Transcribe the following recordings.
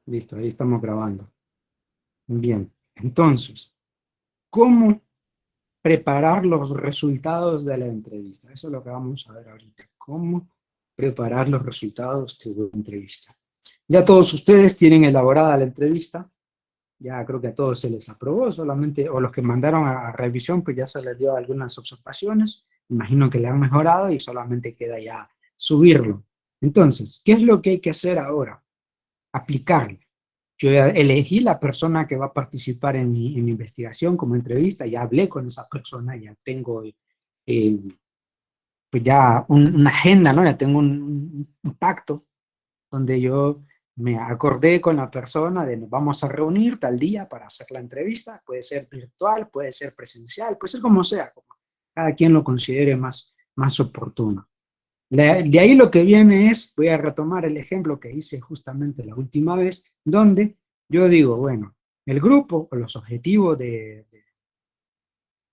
Listo, ahí estamos grabando. Bien, entonces, ¿cómo preparar los resultados de la entrevista? Eso es lo que vamos a ver ahorita. ¿Cómo preparar los resultados de una entrevista? Ya todos ustedes tienen elaborada la entrevista. Ya creo que a todos se les aprobó, solamente, o los que mandaron a revisión, pues ya se les dio algunas observaciones. Imagino que le han mejorado y solamente queda ya subirlo. Entonces, ¿qué es lo que hay que hacer ahora? Aplicarlo. Yo ya elegí la persona que va a participar en mi investigación como entrevista, ya hablé con esa persona, ya tengo pues ya una agenda, ¿no? Ya tengo un pacto donde yo me acordé con la persona de nos vamos a reunir tal día para hacer la entrevista, puede ser virtual, puede ser presencial, puede ser como sea, como cada quien lo considere más oportuno. De ahí lo que viene es, voy a retomar el ejemplo que hice justamente la última vez, donde yo digo, bueno, el grupo o los objetivos de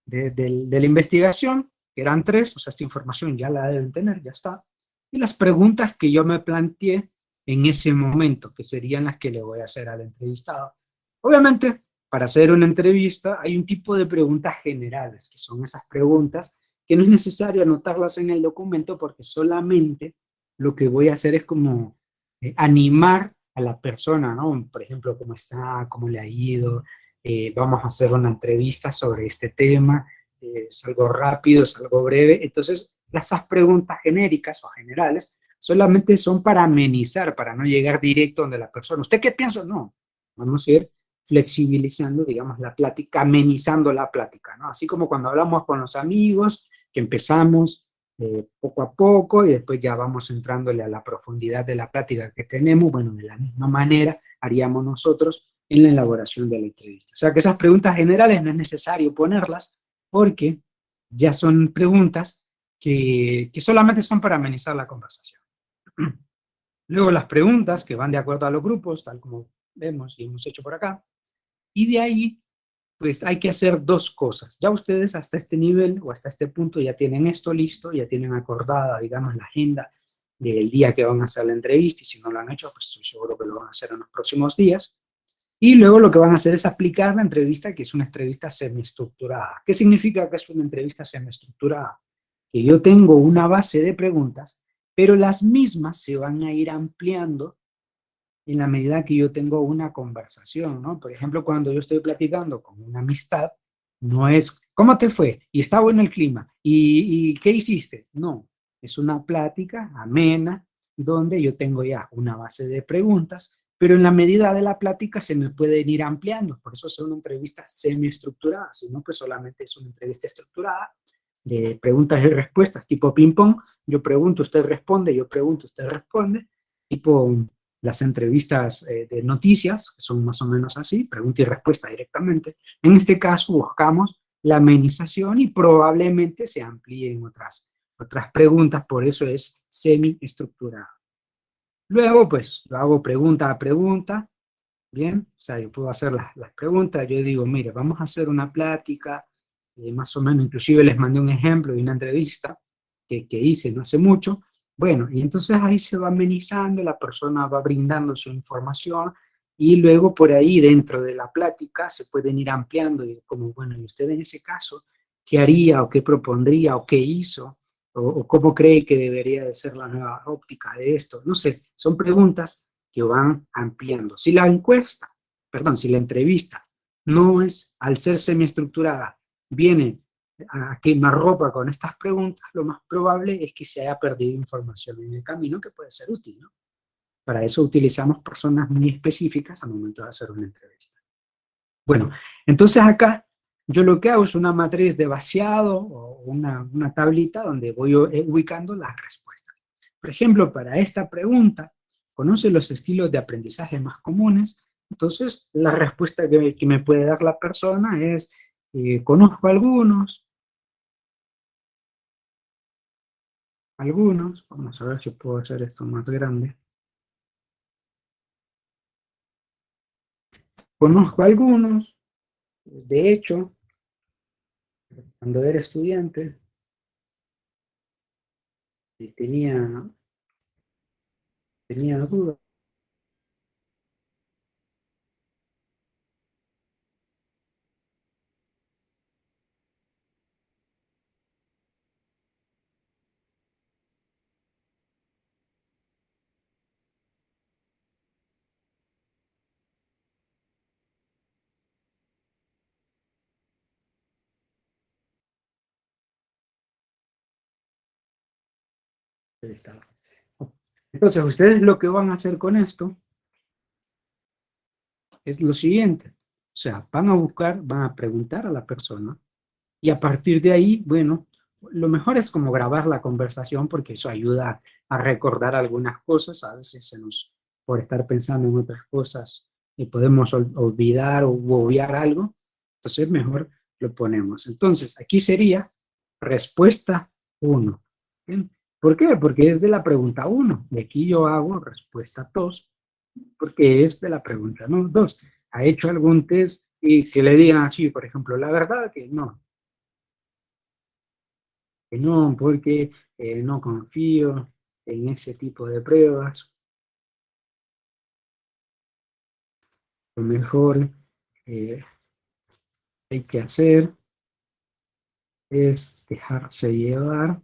la investigación, que eran tres, o sea, esta información ya la deben tener, ya está, y las preguntas que yo me planteé en ese momento, que serían las que le voy a hacer al entrevistado. Obviamente, para hacer una entrevista hay un tipo de preguntas generales, que son esas preguntas que no es necesario anotarlas en el documento porque solamente lo que voy a hacer es como animar a la persona, ¿no? Por ejemplo, cómo está, cómo le ha ido, vamos a hacer una entrevista sobre este tema, es algo rápido, es algo breve. Entonces, esas preguntas genéricas o generales solamente son para amenizar, para no llegar directo donde la persona. ¿Usted qué piensa? No, vamos a ir flexibilizando, digamos, la plática, amenizando la plática, ¿no? Así como cuando hablamos con los amigos, que empezamos poco a poco y después ya vamos entrándole a la profundidad de la plática que tenemos, bueno, de la misma manera haríamos nosotros en la elaboración de la entrevista. O sea que esas preguntas generales no es necesario ponerlas porque ya son preguntas que solamente son para amenizar la conversación. Luego las preguntas que van de acuerdo a los grupos, tal como vemos y hemos hecho por acá, y de ahí pues hay que hacer dos cosas. Ya ustedes hasta este nivel o hasta este punto ya tienen esto listo, ya tienen acordada, digamos, la agenda del día que van a hacer la entrevista, y si no lo han hecho, pues estoy seguro que lo van a hacer en los próximos días. Y luego lo que van a hacer es aplicar la entrevista, que es una entrevista semiestructurada. ¿Qué significa que es una entrevista semiestructurada? Que yo tengo una base de preguntas, pero las mismas se van a ir ampliando en la medida que yo tengo una conversación, ¿no? Por ejemplo, cuando yo estoy platicando con una amistad, no es, ¿cómo te fue? Y está bueno el clima. ¿Y qué hiciste? No, es una plática amena donde yo tengo ya una base de preguntas, pero en la medida de la plática se me pueden ir ampliando. Por eso es una entrevista semiestructurada, si no, pues solamente es una entrevista estructurada de preguntas y respuestas, tipo ping-pong. Yo pregunto, usted responde, yo pregunto, usted responde, tipo las entrevistas de noticias, que son más o menos así, pregunta y respuesta directamente. En este caso buscamos la amenización y probablemente se amplíen otras preguntas, por eso es semi-estructurado. Luego, pues, lo hago pregunta a pregunta, bien, o sea, yo puedo hacer las preguntas, yo digo, mire, vamos a hacer una plática, más o menos, inclusive les mandé un ejemplo de una entrevista que hice no hace mucho, bueno, y entonces ahí se va amenizando, la persona va brindando su información, y luego por ahí dentro de la plática se pueden ir ampliando, y como, bueno, y usted en ese caso, ¿qué haría o qué propondría o qué hizo? O cómo cree que debería de ser la nueva óptica de esto? No sé, son preguntas que van ampliando. Si la encuesta, perdón, si la entrevista no es, al ser semiestructurada, viene a quemarropa con estas preguntas, lo más probable es que se haya perdido información en el camino que puede ser útil, ¿no? Para eso utilizamos personas muy específicas al momento de hacer una entrevista. Bueno, entonces acá yo lo que hago es una matriz de vaciado o una tablita donde voy ubicando las respuestas. Por ejemplo, para esta pregunta, ¿conoce los estilos de aprendizaje más comunes? Entonces, la respuesta que me puede dar la persona es, conozco algunos, vamos a ver si puedo hacer esto más grande. Conozco algunos, de hecho, cuando era estudiante, tenía dudas entrevistado. Entonces, ustedes lo que van a hacer con esto es lo siguiente. O sea, van a buscar, van a preguntar a la persona y a partir de ahí, bueno, lo mejor es como grabar la conversación porque eso ayuda a recordar algunas cosas. A veces por estar pensando en otras cosas, y podemos olvidar o obviar algo. Entonces, mejor lo ponemos. Entonces, aquí sería respuesta 1. ¿Bien? ¿Por qué? Porque es de la pregunta 1. Y aquí yo hago respuesta 2 porque es de la pregunta, ¿no? 2. ¿Ha hecho algún test y que le digan así, por ejemplo, la verdad que no, porque no confío en ese tipo de pruebas? Lo mejor eh, hay que hacer es dejarse llevar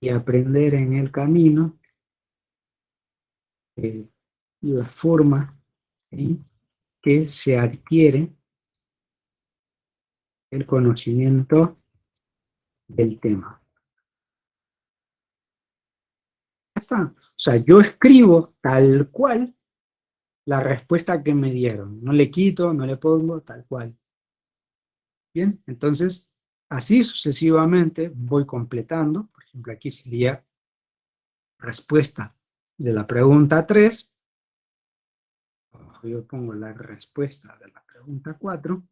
y aprender en el camino eh, la forma en que se adquiere el conocimiento del tema. Ya está. O sea, yo escribo tal cual la respuesta que me dieron. No le quito, no le pongo, tal cual. Bien, entonces, así sucesivamente voy completando. Por ejemplo, aquí sería respuesta de la pregunta 3. Yo pongo la respuesta de la pregunta 4.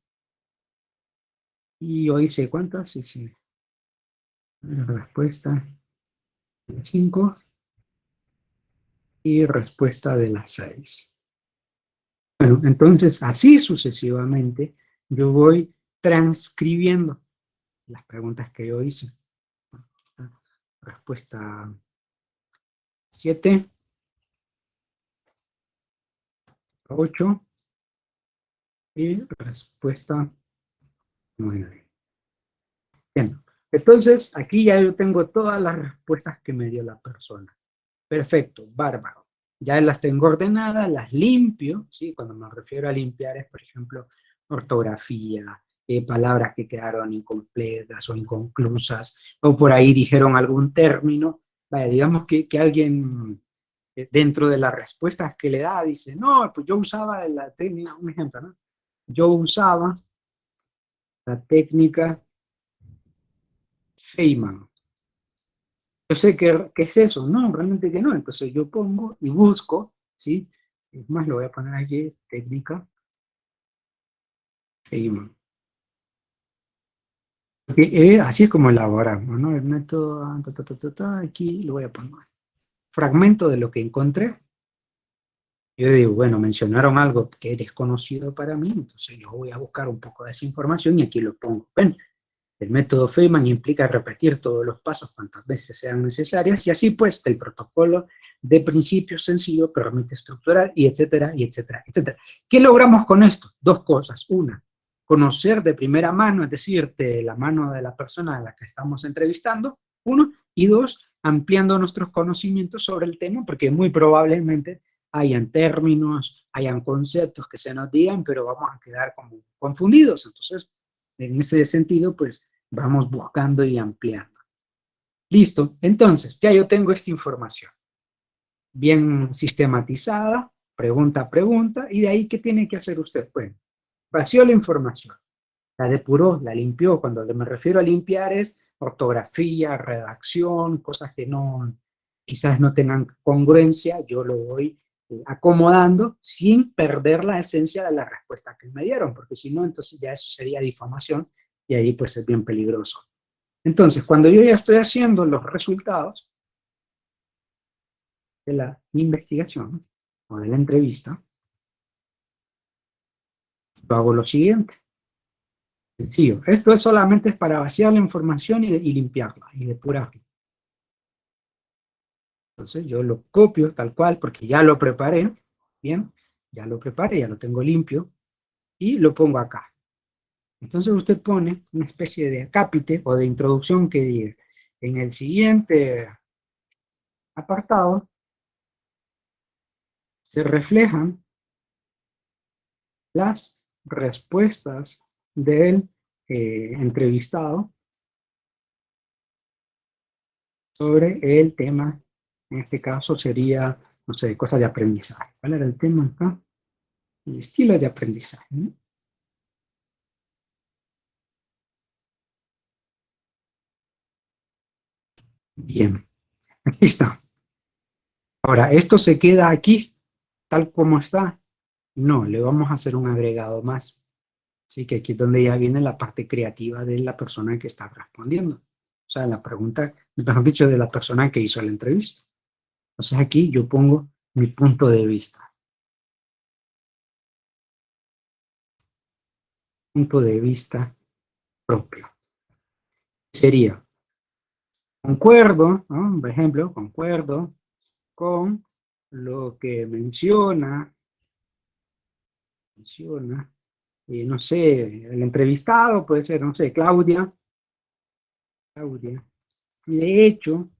Y hoy sé cuántas. Sí, sí. Respuesta de 5 y respuesta de las 6. Bueno, entonces, así sucesivamente, yo voy transcribiendo las preguntas que yo hice. Respuesta 7, 8 y respuesta 9. Bien, entonces aquí ya yo tengo todas las respuestas que me dio la persona. Perfecto, bárbaro. Ya las tengo ordenadas, las limpio, ¿sí? Cuando me refiero a limpiar es, por ejemplo, ortografía, palabras que quedaron incompletas o inconclusas, o por ahí dijeron algún término. Vaya, digamos que alguien dentro de las respuestas que le da dice, no, pues yo usaba la técnica, un ejemplo, ¿no? Yo usaba la técnica Feynman. Yo sé que es eso, no, realmente que no. Entonces yo pongo y busco, ¿sí? Es más, lo voy a poner aquí, técnica Feynman. Porque, así es como elaboramos, ¿no? El método, aquí lo voy a poner. Fragmento de lo que encontré. Yo digo, bueno, mencionaron algo que es desconocido para mí, entonces yo voy a buscar un poco de esa información y aquí lo pongo. Ven, el método Feynman implica repetir todos los pasos cuantas veces sean necesarias y así pues el protocolo de principio sencillo permite estructurar y etcétera, y etcétera, etcétera. ¿Qué logramos con esto? Dos cosas. Una, conocer de primera mano, es decir, de la mano de la persona a la que estamos entrevistando, uno, y dos, ampliando nuestros conocimientos sobre el tema, porque muy probablemente hayan términos, hayan conceptos que se nos digan, pero vamos a quedar como confundidos. Entonces, en ese sentido, pues vamos buscando y ampliando. Listo, entonces ya yo tengo esta información bien sistematizada, pregunta a pregunta, y de ahí, ¿qué tiene que hacer usted? Bueno, vació la información, la depuró, la limpió. Cuando me refiero a limpiar es ortografía, redacción, cosas que no, quizás no tengan congruencia, yo lo voy acomodando sin perder la esencia de la respuesta que me dieron, porque si no, entonces ya eso sería difamación y ahí pues es bien peligroso. Entonces, cuando yo ya estoy haciendo los resultados de la investigación o de la entrevista, yo hago lo siguiente. Sencillo. Esto solamente es para vaciar la información y limpiarla y depurarla. Entonces yo lo copio tal cual porque ya lo preparé. Bien, ya lo preparé, ya lo tengo limpio y lo pongo acá. Entonces usted pone una especie de acápite o de introducción que diga, en el siguiente apartado se reflejan las respuestas del entrevistado sobre el tema, en este caso sería, no sé, cosas de aprendizaje. ¿Cuál era el tema acá? El estilo de aprendizaje, ¿no? Bien, aquí está. Ahora, ¿esto se queda aquí, tal como está? No, le vamos a hacer un agregado más. Así que aquí es donde ya viene la parte creativa de la persona que está respondiendo. O sea, la pregunta, mejor dicho, de la persona que hizo la entrevista. Entonces aquí yo pongo mi punto de vista. Punto de vista propio. Sería, concuerdo, ¿no? Por ejemplo, concuerdo con lo que menciona, no sé, el entrevistado puede ser, no sé, Claudia. Y de hecho,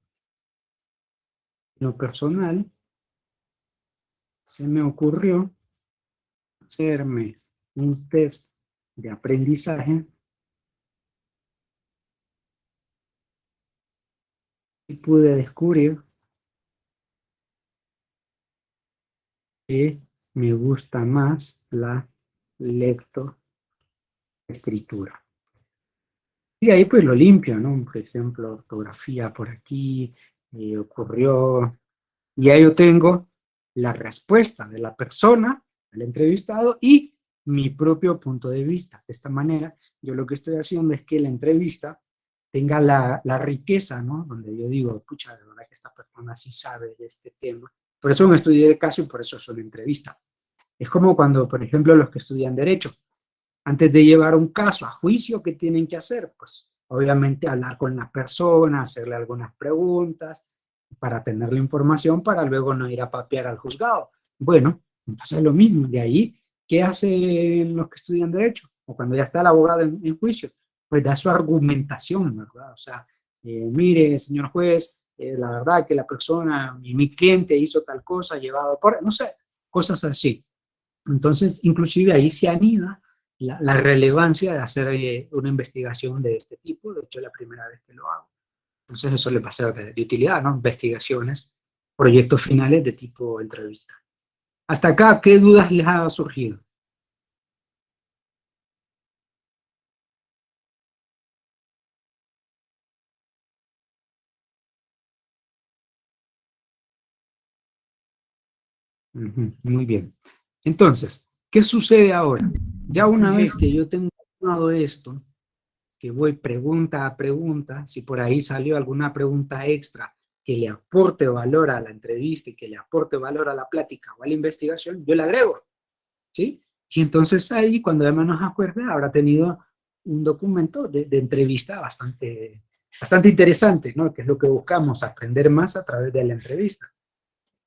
en lo personal, se me ocurrió hacerme un test de aprendizaje y pude descubrir que me gusta más la lectoescritura. Y ahí pues lo limpio, ¿no? Por ejemplo, ortografía por aquí, ocurrió, y ahí yo tengo la respuesta de la persona, del entrevistado, y mi propio punto de vista. De esta manera, yo lo que estoy haciendo es que la entrevista tenga la riqueza, ¿no? Donde yo digo, pucha, de verdad que esta persona sí sabe de este tema. Por eso es un estudio de caso y por eso es una entrevista. Es como cuando, por ejemplo, los que estudian Derecho, antes de llevar un caso a juicio, ¿qué tienen que hacer? Pues obviamente hablar con la persona, hacerle algunas preguntas para tener la información para luego no ir a papear al juzgado. Bueno, entonces es lo mismo. De ahí, ¿qué hacen los que estudian Derecho? O cuando ya está el abogado en juicio, pues da su argumentación, ¿verdad? O sea, mire, señor juez, la verdad que la persona, mi cliente hizo tal cosa, llevado por, no sé, cosas así. Entonces, inclusive ahí se anida la relevancia de hacer una investigación de este tipo. De hecho, es la primera vez que lo hago. Entonces, eso le va a ser de utilidad, ¿no? Investigaciones, proyectos finales de tipo entrevista. Hasta acá, ¿qué dudas les ha surgido? Ujú, muy bien. Entonces, ¿qué sucede ahora? Ya una vez que yo tengo armado esto, que voy pregunta a pregunta, si por ahí salió alguna pregunta extra que le aporte valor a la entrevista y que le aporte valor a la plática o a la investigación, yo le agrego, ¿sí? Y entonces ahí, cuando ya menos acuerde, habrá tenido un documento de entrevista bastante interesante, ¿no? Que es lo que buscamos, aprender más a través de la entrevista.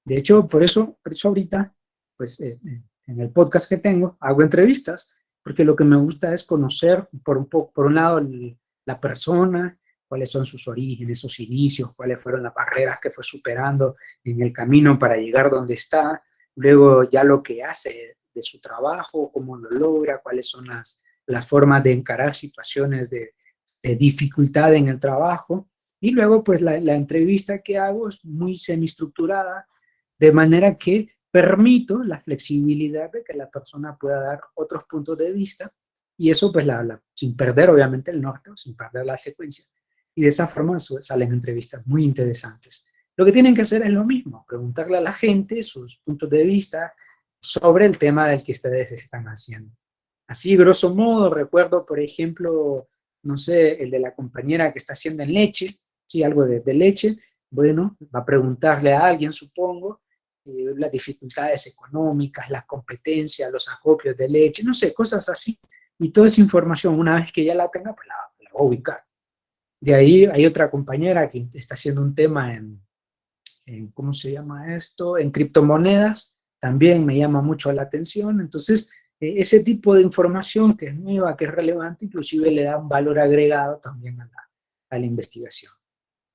De hecho, por eso ahorita, pues en el podcast que tengo, hago entrevistas, porque lo que me gusta es conocer, por un lado, la persona, cuáles son sus orígenes, sus inicios, cuáles fueron las barreras que fue superando en el camino para llegar donde está, luego ya lo que hace de su trabajo, cómo lo logra, cuáles son las formas de encarar situaciones de dificultad en el trabajo, y luego pues la entrevista que hago es muy semiestructurada, de manera que permito la flexibilidad de que la persona pueda dar otros puntos de vista y eso pues sin perder obviamente el norte, sin perder la secuencia. Y de esa forma salen entrevistas muy interesantes. Lo que tienen que hacer es lo mismo, preguntarle a la gente sus puntos de vista sobre el tema del que ustedes están haciendo. Así, grosso modo, recuerdo, por ejemplo, no sé, el de la compañera que está haciendo en leche, sí, algo de leche, bueno, va a preguntarle a alguien, supongo, las dificultades económicas, las competencias, los acopios de leche, no sé, cosas así. Y toda esa información, una vez que ya la tenga, pues la voy a ubicar. De ahí hay otra compañera que está haciendo un tema ¿cómo se llama esto? En criptomonedas, también me llama mucho la atención. Entonces, ese tipo de información que es nueva, que es relevante, inclusive le da un valor agregado también a la investigación.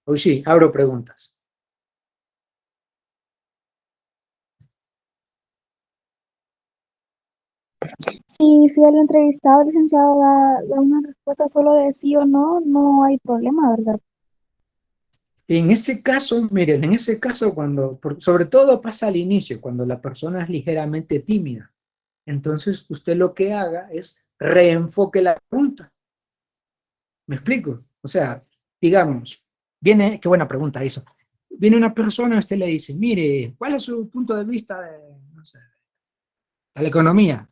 Hoy sí, abro preguntas. Si el entrevistado, licenciado, da una respuesta solo de sí o no, no hay problema, ¿verdad? En ese caso, miren, en ese caso, sobre todo pasa al inicio, cuando la persona es ligeramente tímida. Entonces, usted lo que haga es reenfoque la pregunta. ¿Me explico? O sea, digamos, qué buena pregunta hizo. Viene una persona y usted le dice, mire, ¿cuál es su punto de vista de, no sé, de la economía?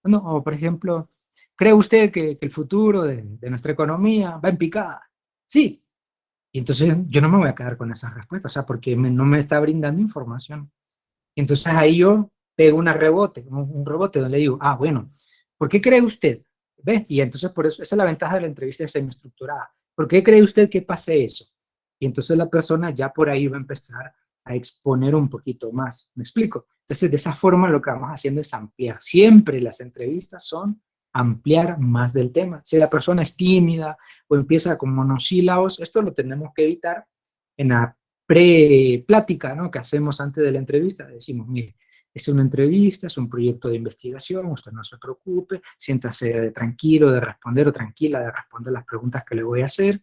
No, o por ejemplo, ¿cree usted que el futuro de nuestra economía va en picada? Sí. Y entonces yo no me voy a quedar con esas respuestas, o sea, porque no me está brindando información. Y entonces ahí yo pego un rebote donde le digo, ah, bueno, ¿por qué cree usted? ¿Ve? Y entonces por eso, esa es la ventaja de la entrevista semiestructurada. ¿Por qué cree usted que pase eso? Y entonces la persona ya por ahí va a empezar a exponer un poquito más. ¿Me explico? Entonces de esa forma lo que vamos haciendo es ampliar. Siempre las entrevistas son ampliar más del tema. Si la persona es tímida o empieza con monosílabos, esto lo tenemos que evitar en la pre-plática, ¿no?, que hacemos antes de la entrevista. Decimos, mire, es una entrevista, es un proyecto de investigación, usted no se preocupe, siéntase tranquilo de responder o tranquila de responder las preguntas que le voy a hacer.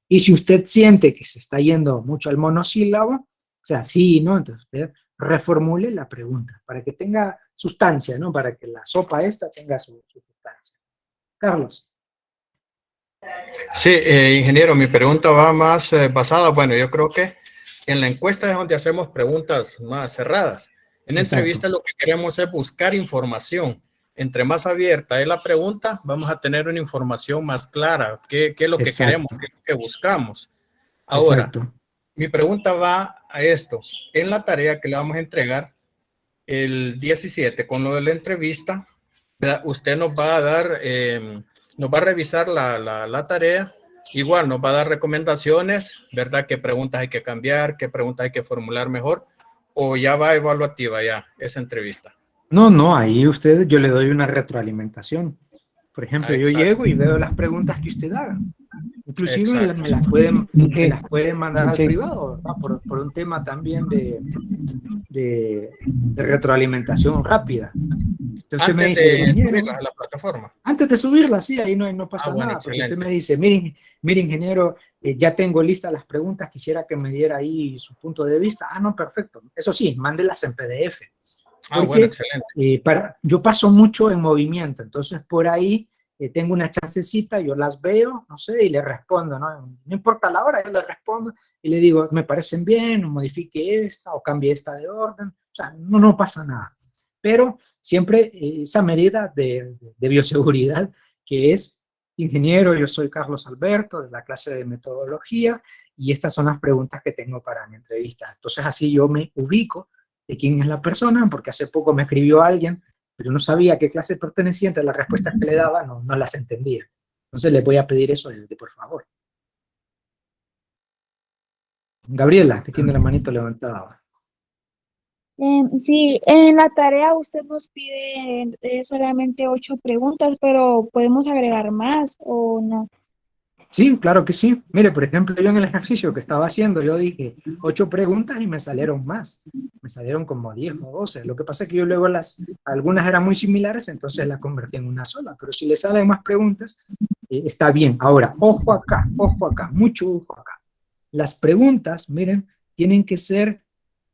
Y si usted siente que se está yendo mucho al monosílabo, o sea, sí, ¿no? Entonces usted reformule la pregunta para que tenga sustancia, ¿no? Para que la sopa esta tenga su sustancia. Carlos. Sí, ingeniero, mi pregunta va más basada, bueno, yo creo que en la encuesta es donde hacemos preguntas más cerradas. En la entrevista lo que queremos es buscar información. Entre más abierta es la pregunta, vamos a tener una información más clara. ¿Qué es lo que queremos? ¿Qué es lo que buscamos? Ahora, mi pregunta va a esto. En la tarea que le vamos a entregar el 17 con lo de la entrevista, ¿verdad? Usted nos va a dar, nos va a revisar la tarea. Igual nos va a dar recomendaciones, ¿verdad? ¿Qué preguntas hay que cambiar? ¿Qué preguntas hay que formular mejor? ¿O ya va evaluativa ya esa entrevista? No, ahí yo le doy una retroalimentación. Por ejemplo, yo Exacto. llego y veo las preguntas que usted haga. Inclusive Exacto. me las pueden mandar al privado, ¿verdad? Por un tema también de retroalimentación rápida. Entonces usted me Antes dice, de ingeniero, subirlas a la plataforma. antes de subirla, sí, ahí no pasa Bueno, nada, porque usted excelente. me dice, mire ingeniero, ya tengo listas las preguntas, quisiera que me diera ahí su punto de vista. Ah, no, perfecto. Eso sí, mándelas en PDF. Bueno, Porque excelente. yo paso mucho en movimiento, entonces por ahí tengo una chancecita, yo las veo, no sé, y le respondo, ¿no? No importa la hora, yo le respondo y le digo, me parecen bien, o modifique esta, o cambie esta de orden, o sea, no pasa nada. Pero siempre esa medida de bioseguridad que es, ingeniero, yo soy Carlos Alberto, de la clase de metodología, y estas son las preguntas que tengo para mi entrevista. Entonces así yo me ubico de quién es la persona, porque hace poco me escribió alguien, pero no sabía a qué clase pertenecía, entonces las respuestas que le daba no las entendía. Entonces le voy a pedir eso por favor. Gabriela, que tiene la manito levantada. Sí, en la tarea usted nos pide solamente 8 preguntas, pero ¿podemos agregar más o no? Sí, claro que sí. Mire, por ejemplo, yo en el ejercicio que estaba haciendo, yo dije 8 preguntas y me salieron más. Me salieron como 10 o 12. Lo que pasa es que yo luego algunas eran muy similares, entonces las convertí en una sola. Pero si le salen más preguntas, está bien. Ahora, ojo acá, mucho ojo acá. Las preguntas, miren, tienen que ser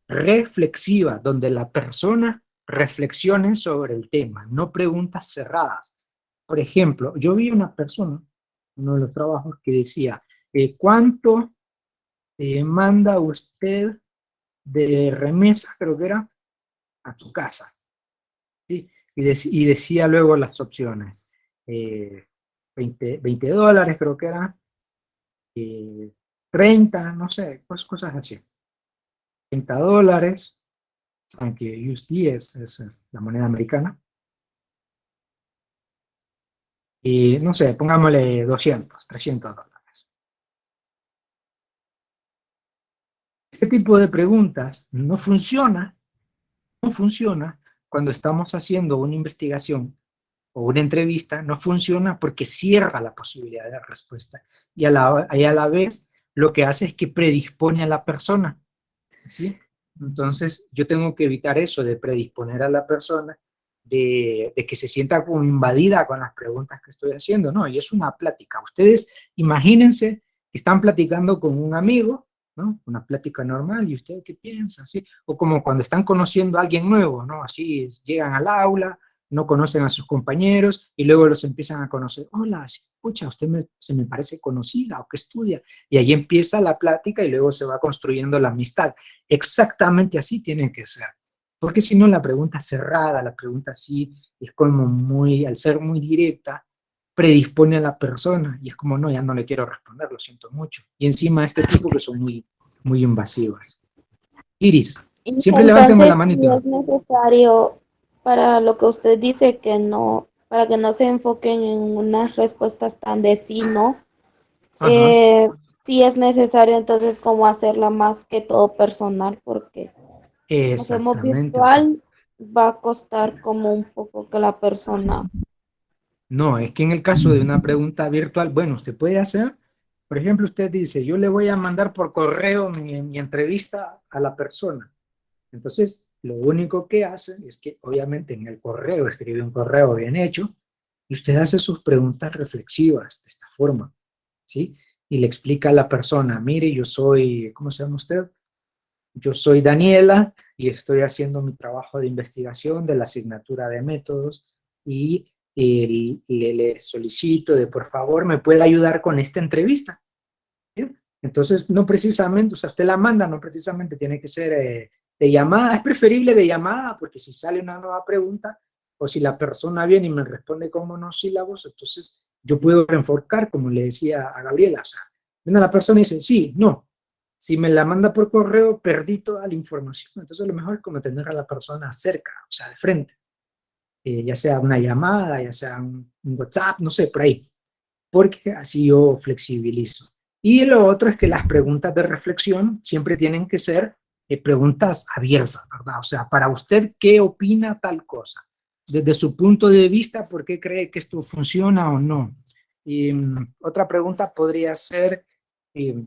reflexivas, donde la persona reflexione sobre el tema, no preguntas cerradas. Por ejemplo, yo vi una persona, uno de los trabajos que decía, ¿cuánto manda usted de remesa, creo que era, a su casa? ¿Sí? Y decía luego las opciones. 20 dólares, creo que era, 30, no sé, cosas así. 30 dólares, aunque USD es la moneda americana. Y no sé, pongámosle 200, 300 dólares. Este tipo de preguntas no funciona cuando estamos haciendo una investigación o una entrevista, no funciona porque cierra la posibilidad de respuesta y a la vez lo que hace es que predispone a la persona, ¿sí? Entonces yo tengo que evitar eso de predisponer a la persona, de que se sienta como invadida con las preguntas que estoy haciendo, no, y es una plática. Ustedes imagínense que están platicando con un amigo ¿no? Una plática normal, ¿y usted qué piensa? ¿Sí? O como cuando están conociendo a alguien nuevo, ¿no? Así llegan al aula, no conocen a sus compañeros y luego los empiezan a conocer. Hola, escucha, se me parece conocida o que estudia. Y ahí empieza la plática y luego se va construyendo la amistad. Exactamente así tiene que ser. Porque si no, la pregunta cerrada, la pregunta así, es como muy, al ser muy directa, predispone a la persona y es como, no, ya no le quiero responder, lo siento mucho. Y encima este tipo que son muy, muy invasivas. Iris, Y siempre levánteme la entonces, si manito. es necesario para lo que usted dice que no, para que no se enfoquen en unas respuestas tan de sí, no, Ajá, sí es necesario entonces como hacerla más que todo personal, porque como hacemos exactamente, o sea, virtual, va a costar como un poco que la persona. no, es que en el caso de una pregunta virtual, bueno, usted puede hacer, por ejemplo, usted dice, yo le voy a mandar por correo mi entrevista a la persona. Entonces, lo único que hace es que, obviamente, en el correo, escribe un correo bien hecho, y usted hace sus preguntas reflexivas de esta forma, ¿sí? Y le explica a la persona, mire, yo soy, ¿cómo se llama usted? Yo soy Daniela y estoy haciendo mi trabajo de investigación de la asignatura de métodos y le solicito de por favor me pueda ayudar con esta entrevista. ¿Sí? Entonces, no precisamente, o sea, usted la manda, no precisamente tiene que ser de llamada, es preferible de llamada porque si sale una nueva pregunta o si la persona viene y me responde con monosílabos, entonces yo puedo enfocar, como le decía a Gabriela, o sea, viene la persona y dice, sí, no, si me la manda por correo, perdí toda la información, entonces lo mejor es como tener a la persona cerca, o sea, de frente, ya sea una llamada, ya sea un WhatsApp, no sé, por ahí, porque así yo flexibilizo. Y lo otro es que las preguntas de reflexión siempre tienen que ser preguntas abiertas, ¿verdad? O sea, para usted, ¿qué opina tal cosa? Desde su punto de vista, ¿por qué cree que esto funciona o no? Y otra pregunta podría ser, eh,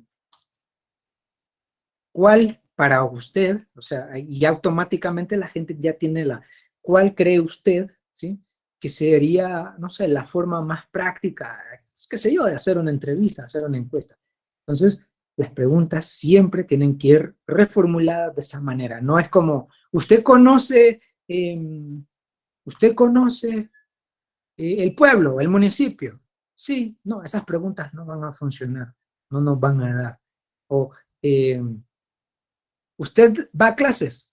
¿cuál para usted, o sea, y automáticamente la gente ya tiene ¿cuál cree usted, sí? Que sería, no sé, la forma más práctica, qué sé yo, de hacer una entrevista, hacer una encuesta. Entonces, las preguntas siempre tienen que ir reformuladas de esa manera. No es como, usted conoce el pueblo, el municipio. Sí, no, esas preguntas no van a funcionar, no nos van a dar. O, eh, ¿usted va a clases?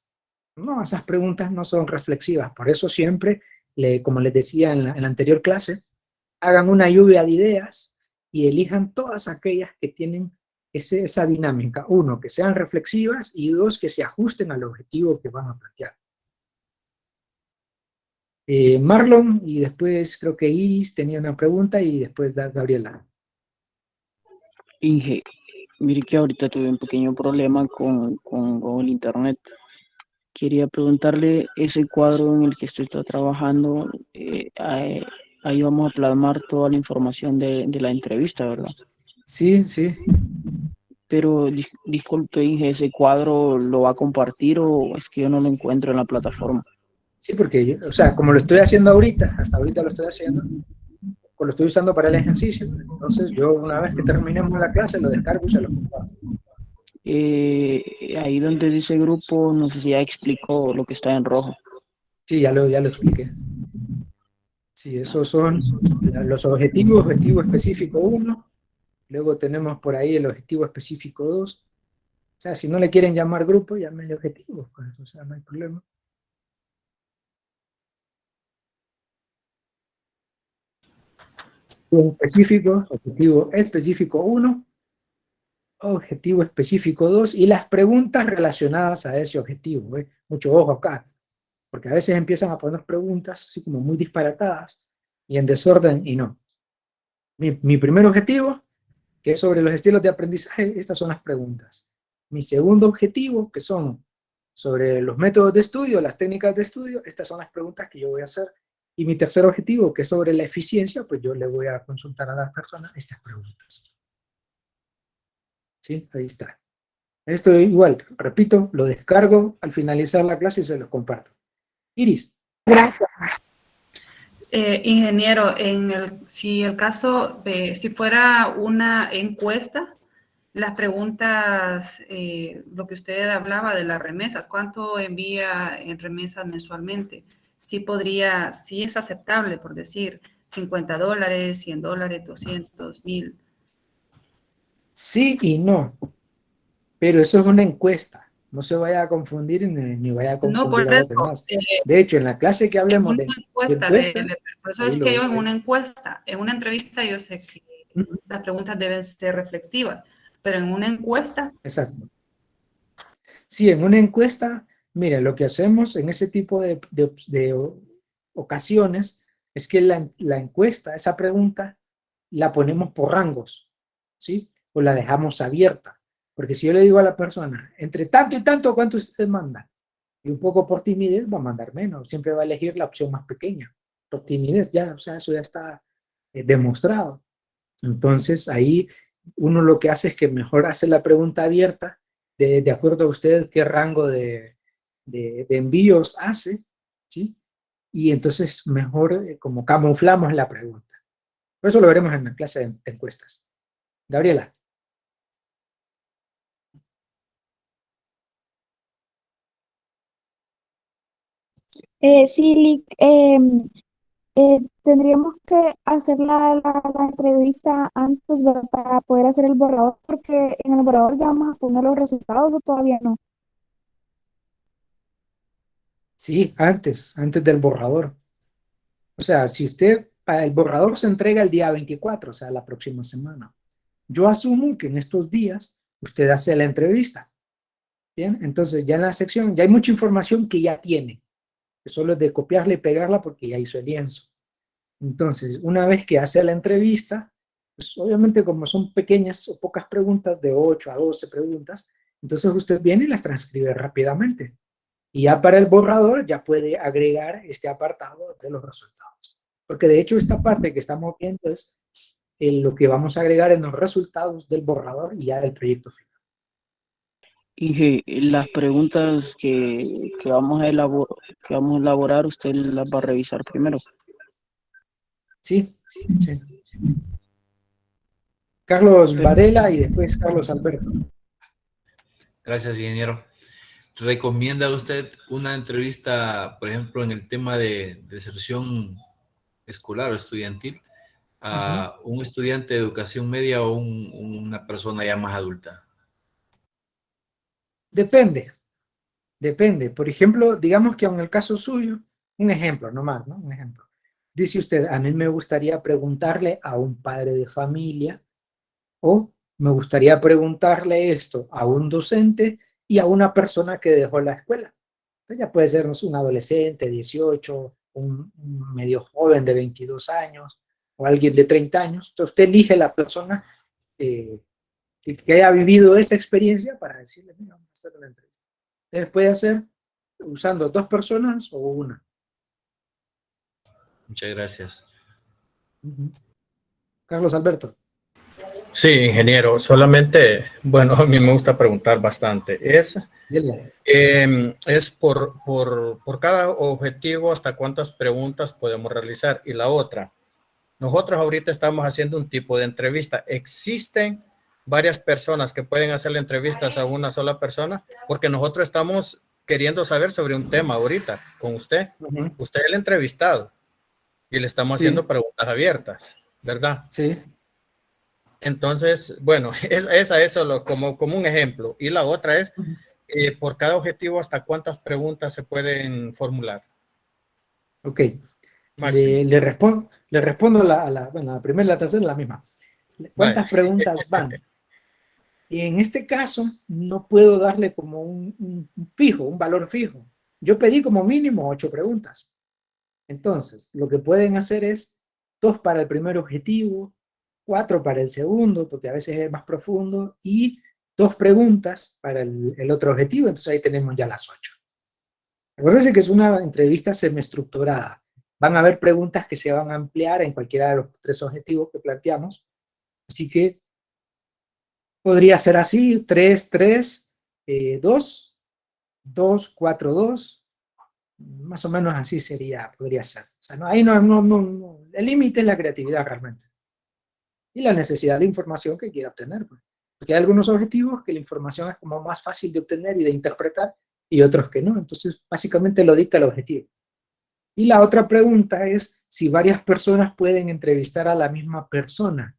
No, esas preguntas no son reflexivas. Por eso siempre, como les decía en la anterior clase, hagan una lluvia de ideas y elijan todas aquellas que tienen esa dinámica. Uno, que sean reflexivas y dos, que se ajusten al objetivo que van a plantear. Marlon y después creo que Iris tenía una pregunta y después Gabriela. Inge, mire que ahorita tuve un pequeño problema con el internet. Quería preguntarle ese cuadro en el que usted está trabajando, ahí vamos a plasmar toda la información de la entrevista, ¿verdad? Sí, sí. Pero disculpe, Inge, ¿ese cuadro lo va a compartir o es que yo no lo encuentro en la plataforma? Sí, porque yo, o sea, como lo estoy haciendo ahorita, hasta ahorita lo estoy haciendo, lo estoy usando para el ejercicio, entonces yo una vez que terminemos la clase lo descargo y se lo comparto. Ahí donde dice grupo, no sé si ya explicó lo que está en rojo. Sí, ya lo expliqué. Sí, esos son los objetivos, objetivo específico 1, luego tenemos por ahí el objetivo específico 2. O sea, si no le quieren llamar grupo, llámenle objetivo, pues, o sea, no hay problema. Objetivo específico 1, objetivo específico 2 y las preguntas relacionadas a ese objetivo. Mucho ojo acá, porque a veces empiezan a poner preguntas así como muy disparatadas y en desorden y no. Mi primer objetivo, que es sobre los estilos de aprendizaje, estas son las preguntas. Mi segundo objetivo, que son sobre los métodos de estudio, las técnicas de estudio, estas son las preguntas que yo voy a hacer. Y mi tercer objetivo, que es sobre la eficiencia, pues yo le voy a consultar a las personas estas preguntas. ¿Sí? Ahí está. Esto igual, repito, lo descargo al finalizar la clase y se los comparto. Iris. Gracias. Ingeniero, si el caso, si fuera una encuesta, Las preguntas, lo que usted hablaba de las remesas, ¿cuánto envía en remesas mensualmente? Sí podría, sí es aceptable, por decir, $50, $100, 200, 1000. Sí y no, pero eso es una encuesta. No se vaya a confundir ni vaya a No, confundir por a los eso, demás. De hecho, en la clase que en hablemos una de encuesta, encuesta, por eso ahí es que yo lo... en una encuesta, en una entrevista yo sé que las preguntas deben ser reflexivas, pero en una encuesta, Exacto. Sí, en una encuesta, mire, lo que hacemos en ese tipo de ocasiones es que la encuesta, esa pregunta, la ponemos por rangos, ¿sí? O la dejamos abierta. Porque si yo le digo a la persona, entre tanto y tanto, ¿cuánto usted manda? Y un poco por timidez va a mandar menos. Siempre va a elegir la opción más pequeña. Por timidez, ya, o sea, eso ya está demostrado. Entonces, ahí uno lo que hace es que mejor hace la pregunta abierta de acuerdo a usted qué rango de envíos hace, ¿sí? Y entonces mejor como camuflamos la pregunta. Por eso lo veremos en la clase de encuestas. Gabriela. Sí, Lick, tendríamos que hacer la entrevista antes, ¿verdad? Para poder hacer el borrador, porque en el borrador ya vamos a poner los resultados o todavía no. Sí, antes del borrador. O sea, si usted, el borrador se entrega el día 24, o sea, la próxima semana. Yo asumo que en estos días usted hace la entrevista. Bien, entonces ya en la sección ya hay mucha información que ya tiene, que solo es de copiarla y pegarla porque ya hizo el lienzo. Entonces, una vez que hace la entrevista, pues obviamente como son pequeñas o pocas preguntas, de 8 a 12 preguntas, entonces usted viene y las transcribe rápidamente. Y ya para el borrador ya puede agregar este apartado de los resultados. Porque de hecho esta parte que estamos viendo es lo que vamos a agregar en los resultados del borrador y ya del proyecto final. Inge, las preguntas que vamos a elaborar, usted las va a revisar primero. Sí, sí. Carlos Perfecto. Varela y después Carlos Alberto. Gracias, ingeniero. ¿Recomienda usted una entrevista, por ejemplo, en el tema de deserción escolar o estudiantil a un estudiante de educación media o una persona ya más adulta? Depende. Por ejemplo, digamos que en el caso suyo, un ejemplo nomás, ¿no? Un ejemplo. Dice usted, a mí me gustaría preguntarle a un padre de familia o me gustaría preguntarle esto a un docente y a una persona que dejó la escuela. Entonces ya puede ser, no sé, un adolescente, 18, un medio joven de 22 años o alguien de 30 años. Entonces usted elige la persona que haya vivido esta experiencia para decirle, mira, vamos a hacer una entrevista. Entonces puede hacer usando 2 personas o una. Muchas gracias. Carlos Alberto. Sí, ingeniero, solamente, bueno, a mí me gusta preguntar bastante. Es por cada objetivo hasta cuántas preguntas podemos realizar. Y la otra, nosotros ahorita estamos haciendo un tipo de entrevista. ¿Existen varias personas que pueden hacerle entrevistas a una sola persona? Porque nosotros estamos queriendo saber sobre un tema ahorita con usted. Usted es el entrevistado y le estamos haciendo preguntas abiertas, ¿verdad? Sí. Entonces, bueno, eso como un ejemplo. Y la otra es, por cada objetivo, ¿hasta cuántas preguntas se pueden formular? Ok. Máximo. Le respondo bueno, la primera y la tercera la misma. ¿Cuántas preguntas van? Y en este caso, no puedo darle como un valor fijo. Yo pedí como mínimo 8 preguntas. Entonces, lo que pueden hacer es 2 para el primer objetivo, 4 para el segundo, porque a veces es más profundo, y 2 preguntas para el otro objetivo. Entonces ahí tenemos ya las 8. Acuérdense que es una entrevista semiestructurada. Van a haber preguntas que se van a ampliar en cualquiera de los 3 objetivos que planteamos. Así que podría ser así, 3, 3, 2, 2, 4, 2. Más o menos así podría ser. O sea, ahí no. El límite es la creatividad realmente. Y la necesidad de información que quiera obtener. Pues. Porque hay algunos objetivos que la información es como más fácil de obtener y de interpretar y otros que no. Entonces, básicamente lo dicta el objetivo. Y la otra pregunta es si varias personas pueden entrevistar a la misma persona.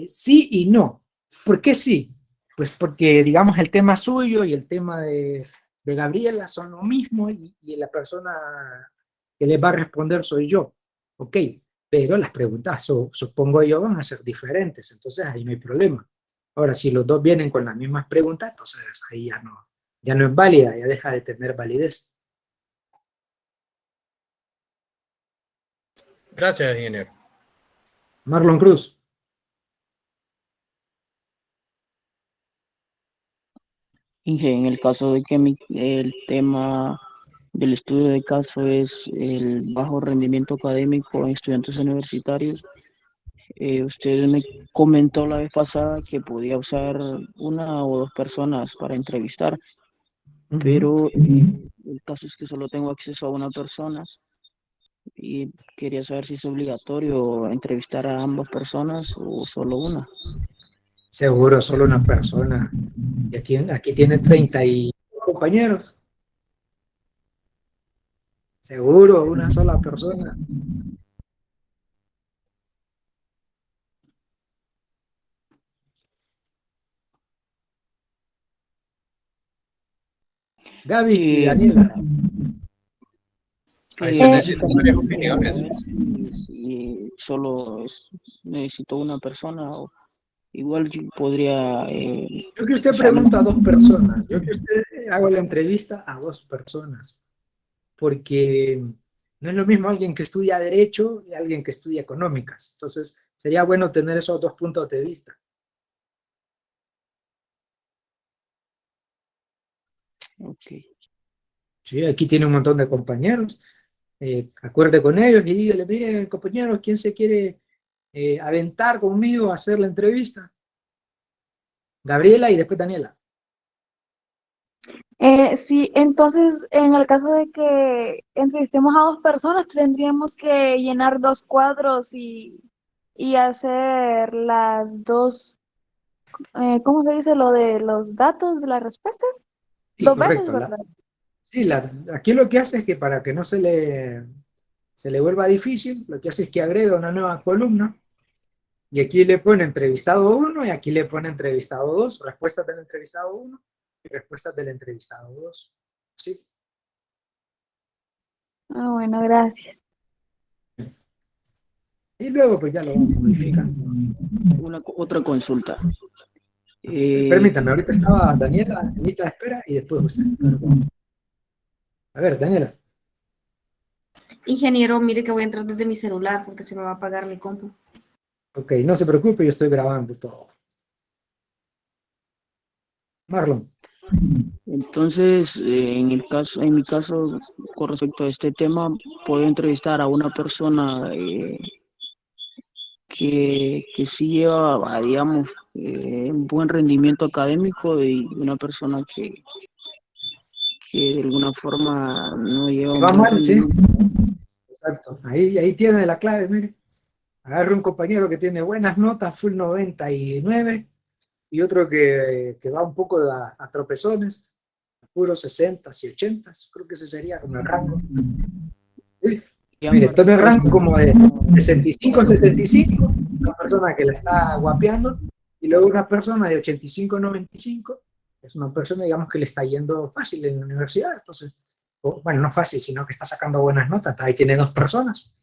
Sí y no. ¿Por qué sí? Pues porque, digamos, el tema suyo y el tema de Gabriela son lo mismo y la persona que les va a responder soy yo. Ok, pero las preguntas, supongo yo, van a ser diferentes, entonces ahí no hay problema. Ahora, si los dos vienen con las mismas preguntas, entonces ahí ya no es válida, ya deja de tener validez. Gracias, ingeniero. Marlon Cruz. Inge, en el caso de que el tema del estudio de caso es el bajo rendimiento académico en estudiantes universitarios, usted me comentó la vez pasada que podía usar una o dos personas para entrevistar, pero el caso es que solo tengo acceso a una persona y quería saber si es obligatorio entrevistar a ambas personas o solo una. Seguro, solo una persona. Y aquí tiene 30 compañeros. Seguro, una sola persona. Gaby y Daniela. Ahí se necesitan varias A opiniones. ver si solo necesito una persona o igual yo podría... Yo que usted o sea, pregunta a dos personas. Yo que usted hago la entrevista a dos personas. Porque no es lo mismo alguien que estudia Derecho y alguien que estudia Económicas. Entonces, sería bueno tener esos dos puntos de vista. ok. Sí, aquí tiene un montón de compañeros. Acuerde con ellos y dígale, mire, compañeros, ¿quién se quiere aventar conmigo a hacer la entrevista? Gabriela y después Daniela. Sí, entonces en el caso de que entrevistemos a dos personas, tendríamos que llenar dos cuadros y hacer las dos, ¿cómo se dice lo de los datos de las respuestas? Sí, Dos veces, correcto. ¿verdad? Sí, aquí lo que hace es que para que no se le vuelva difícil, lo que hace es que agrega una nueva columna y aquí le pone entrevistado 1 y aquí le pone entrevistado 2, respuestas del entrevistado 1 y respuestas del entrevistado 2. Sí. Ah, bueno, gracias. Y luego pues ya lo vamos modificando. Otra consulta. Permítame, ahorita estaba Daniela en lista de espera y después usted. A ver, Daniela. Ingeniero, mire que voy a entrar desde mi celular porque se me va a apagar mi compu. Ok, no se preocupe, yo estoy grabando todo. Marlon. Entonces, en mi caso, con respecto a este tema, puedo entrevistar a una persona que sí lleva, digamos, un buen rendimiento académico y una persona que de alguna forma no lleva un Va buen mal, sí. rendimiento. Exacto. Ahí tiene la clave, mire. Agarre un compañero que tiene buenas notas, full 99, y otro que va un poco a tropezones, a puros 60 y 80. Creo que ese sería como el rango. Sí. Y Mire, ambas todo el rango respuestas, como de 65 a 75, una persona que la está guapeando, y luego una persona de 85 a 95, es una persona, digamos, que le está yendo fácil en la universidad, entonces, bueno, no fácil, sino que está sacando buenas notas, ahí tiene dos personas.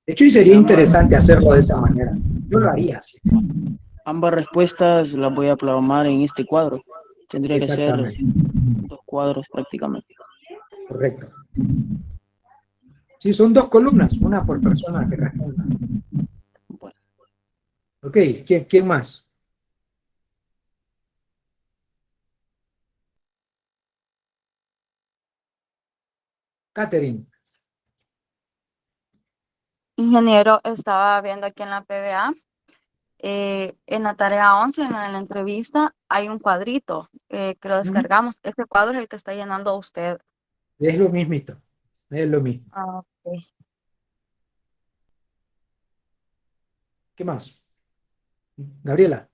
De hecho, y y sería interesante hacerlo de esa manera. Yo lo haría así. ambas respuestas las voy a plasmar en este cuadro. Tendría que ser Exactamente, dos cuadros prácticamente. correcto. Sí, son dos columnas, una por persona que responda. Bueno, Ok, ¿quién más? Catherine. Ingeniero, estaba viendo aquí en la PBA, en la tarea 11, en la entrevista, hay un cuadrito que lo descargamos. Este cuadro es el que está llenando usted. Es lo mismito, es lo mismo. Ah, ok. ¿Qué más? Gabriela.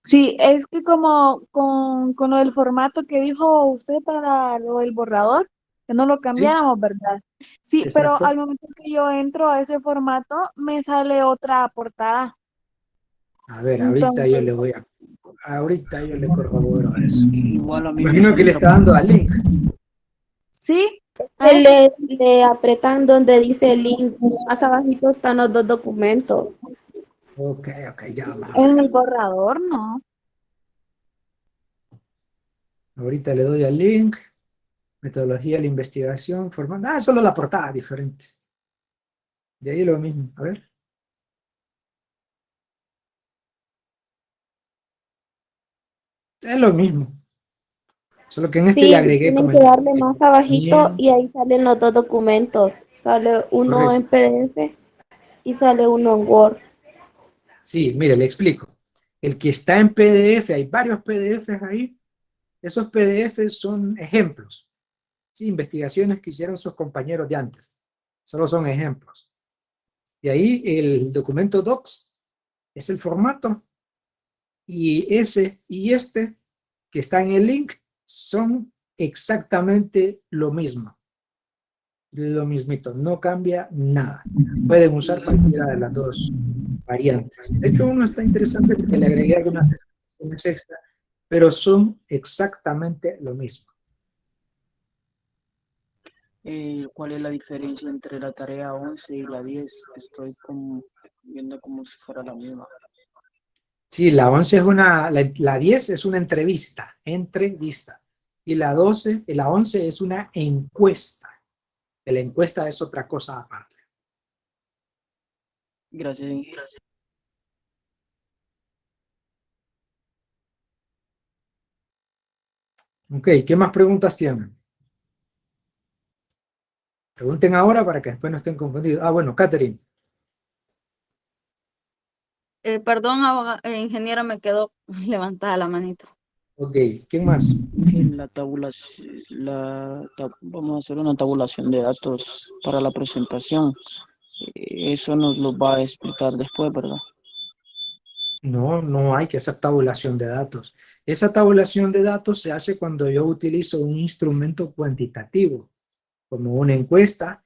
Sí, es que como con lo del formato que dijo usted para lo del borrador, que no lo Sí, cambiáramos, ¿verdad? Sí, pero exacto. al momento que yo entro a ese formato, me sale otra portada. A ver, Entonces, ahorita yo le corroboro eso. Igual a mí me Imagino que le falta. está dando al link. sí, Que a ese. le apretan donde dice link, más abajito están los dos documentos. Ok, ya vamos a ver. En el borrador, no. Ahorita le doy al link. Metodología de la investigación, formal. Ah, solo la portada diferente. De ahí lo mismo. A ver. Es lo mismo. Solo que en este le Sí, agregué tienen como que darle más abajito bien. y ahí salen los dos documentos. Sale uno en Correcto. PDF y sale uno en Word. Sí, mire, le explico. El que está en PDF, hay varios PDFs ahí. Esos PDFs son ejemplos. Sí, investigaciones que hicieron sus compañeros de antes. Solo son ejemplos. Y ahí el documento Docs es el formato. Y ese y este que está en el link son exactamente lo mismo. Lo mismito, no cambia nada. Pueden usar cualquiera de las dos variantes. De hecho, uno está interesante porque le agregué algunas explicaciones extra, pero son exactamente lo mismo. ¿Cuál es la diferencia entre la tarea 11 y la 10? Estoy como viendo como si fuera la misma. Sí, la 11 es la 10 es una entrevista, y la 12, la 11 es una encuesta. La encuesta es otra cosa aparte. Gracias. Ok, ¿qué más preguntas tienen? Pregunten ahora para que después no estén confundidos. Ah, bueno, Catherine. Perdón, ingeniero, me quedó levantada la manito. Ok, ¿quién más? En la vamos a hacer una tabulación de datos para la presentación. Eso nos lo va a explicar después, ¿verdad? No, no hay que hacer tabulación de datos. Esa tabulación de datos se hace cuando yo utilizo un instrumento cuantitativo, como una encuesta,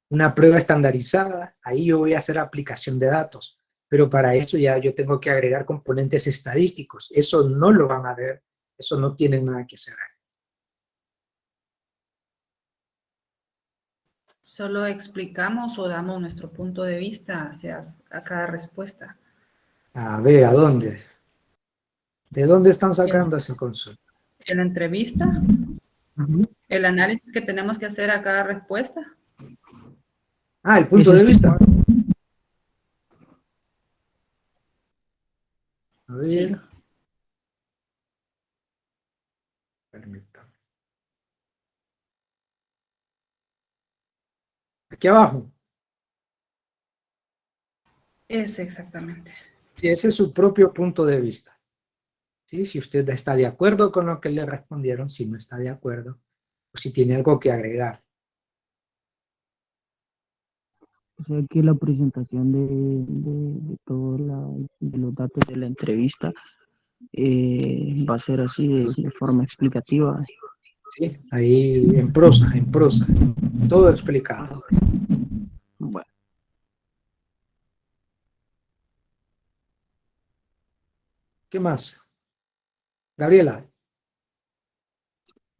una prueba estandarizada. Ahí yo voy a hacer aplicación de datos. Pero para eso ya yo tengo que agregar componentes estadísticos. Eso no lo van a ver. Eso no tiene nada que hacer. Solo explicamos o damos nuestro punto de vista hacia a cada respuesta. A ver, ¿a dónde? ¿De dónde están En, sacando esa consulta? en la entrevista, el análisis que tenemos que hacer a cada respuesta. Ah, el punto Ese de es vista. A Sí. ver. Permítame. Aquí abajo. Es exactamente. Sí, ese es su propio punto de vista. ¿Sí? Si usted está de acuerdo con lo que le respondieron, si no está de acuerdo, o si tiene algo que agregar. O sea que la presentación de todos los datos de la entrevista va a ser así de forma explicativa. ¿Sí? Ahí en prosa, todo explicado. Bueno, ¿Qué más? Gabriela,